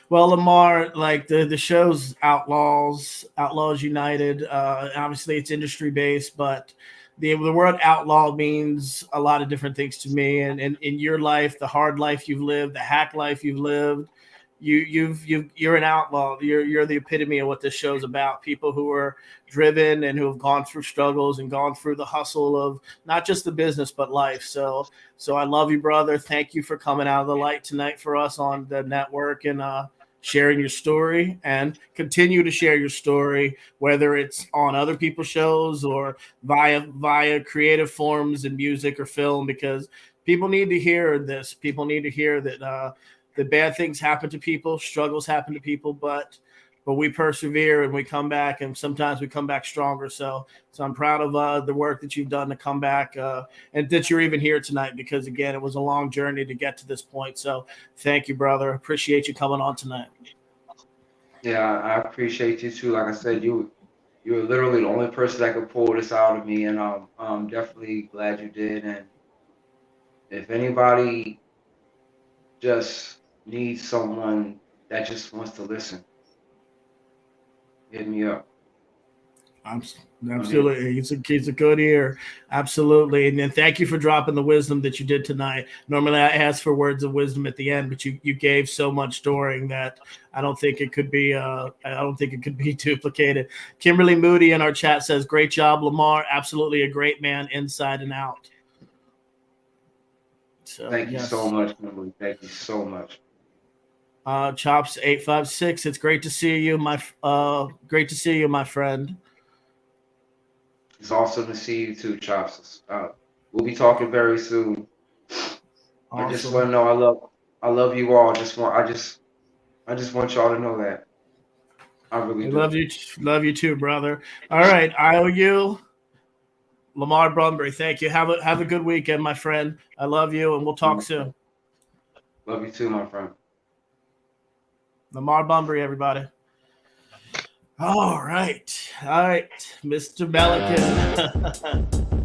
Well, Lamar, like the show's Outlaws United. Obviously, it's industry based, but the word outlaw means a lot of different things to me. And in your life, the hard life you've lived, the hack life you've lived, you're an outlaw. You're the epitome of what this show's about. People who are driven and who have gone through struggles and gone through the hustle of not just the business but life. So I love you, brother. Thank you for coming out of the light tonight for us on the network and sharing your story, and continue to share your story, whether it's on other people's shows or via creative forms in music or film, because people need to hear this. People need to hear that the bad things happen to people, struggles happen to people, but we persevere and we come back, and sometimes we come back stronger. So I'm proud of the work that you've done to come back, and that you're even here tonight, because again, it was a long journey to get to this point. So thank you, brother. Appreciate you coming on tonight. Yeah, I appreciate you too. Like I said, you were literally the only person that could pull this out of me, and I'm definitely glad you did. And if anybody just needs someone that just wants to listen, hit me up. Absolutely. He's a good ear. Absolutely. And then thank you for dropping the wisdom that you did tonight. Normally I ask for words of wisdom at the end, but you gave so much during that I don't think it could be duplicated. Kimberly Moody in our chat says, great job, Lamar. Absolutely a great man inside and out. So Thank you so much, Kimberly. Thank you so much. Chops 856. It's great to see you, my friend. It's awesome to see you too, Chops. We'll be talking very soon. Awesome. I just want to know I love you all. I just want y'all to know that. I really do. Love you too, brother. All right, I owe you. Lamar Bumbrey, thank you. Have a good weekend, my friend. I love you, and we'll talk soon. Love you too, my friend. Lamar Bumbrey, everybody. All right, Mr. Melican.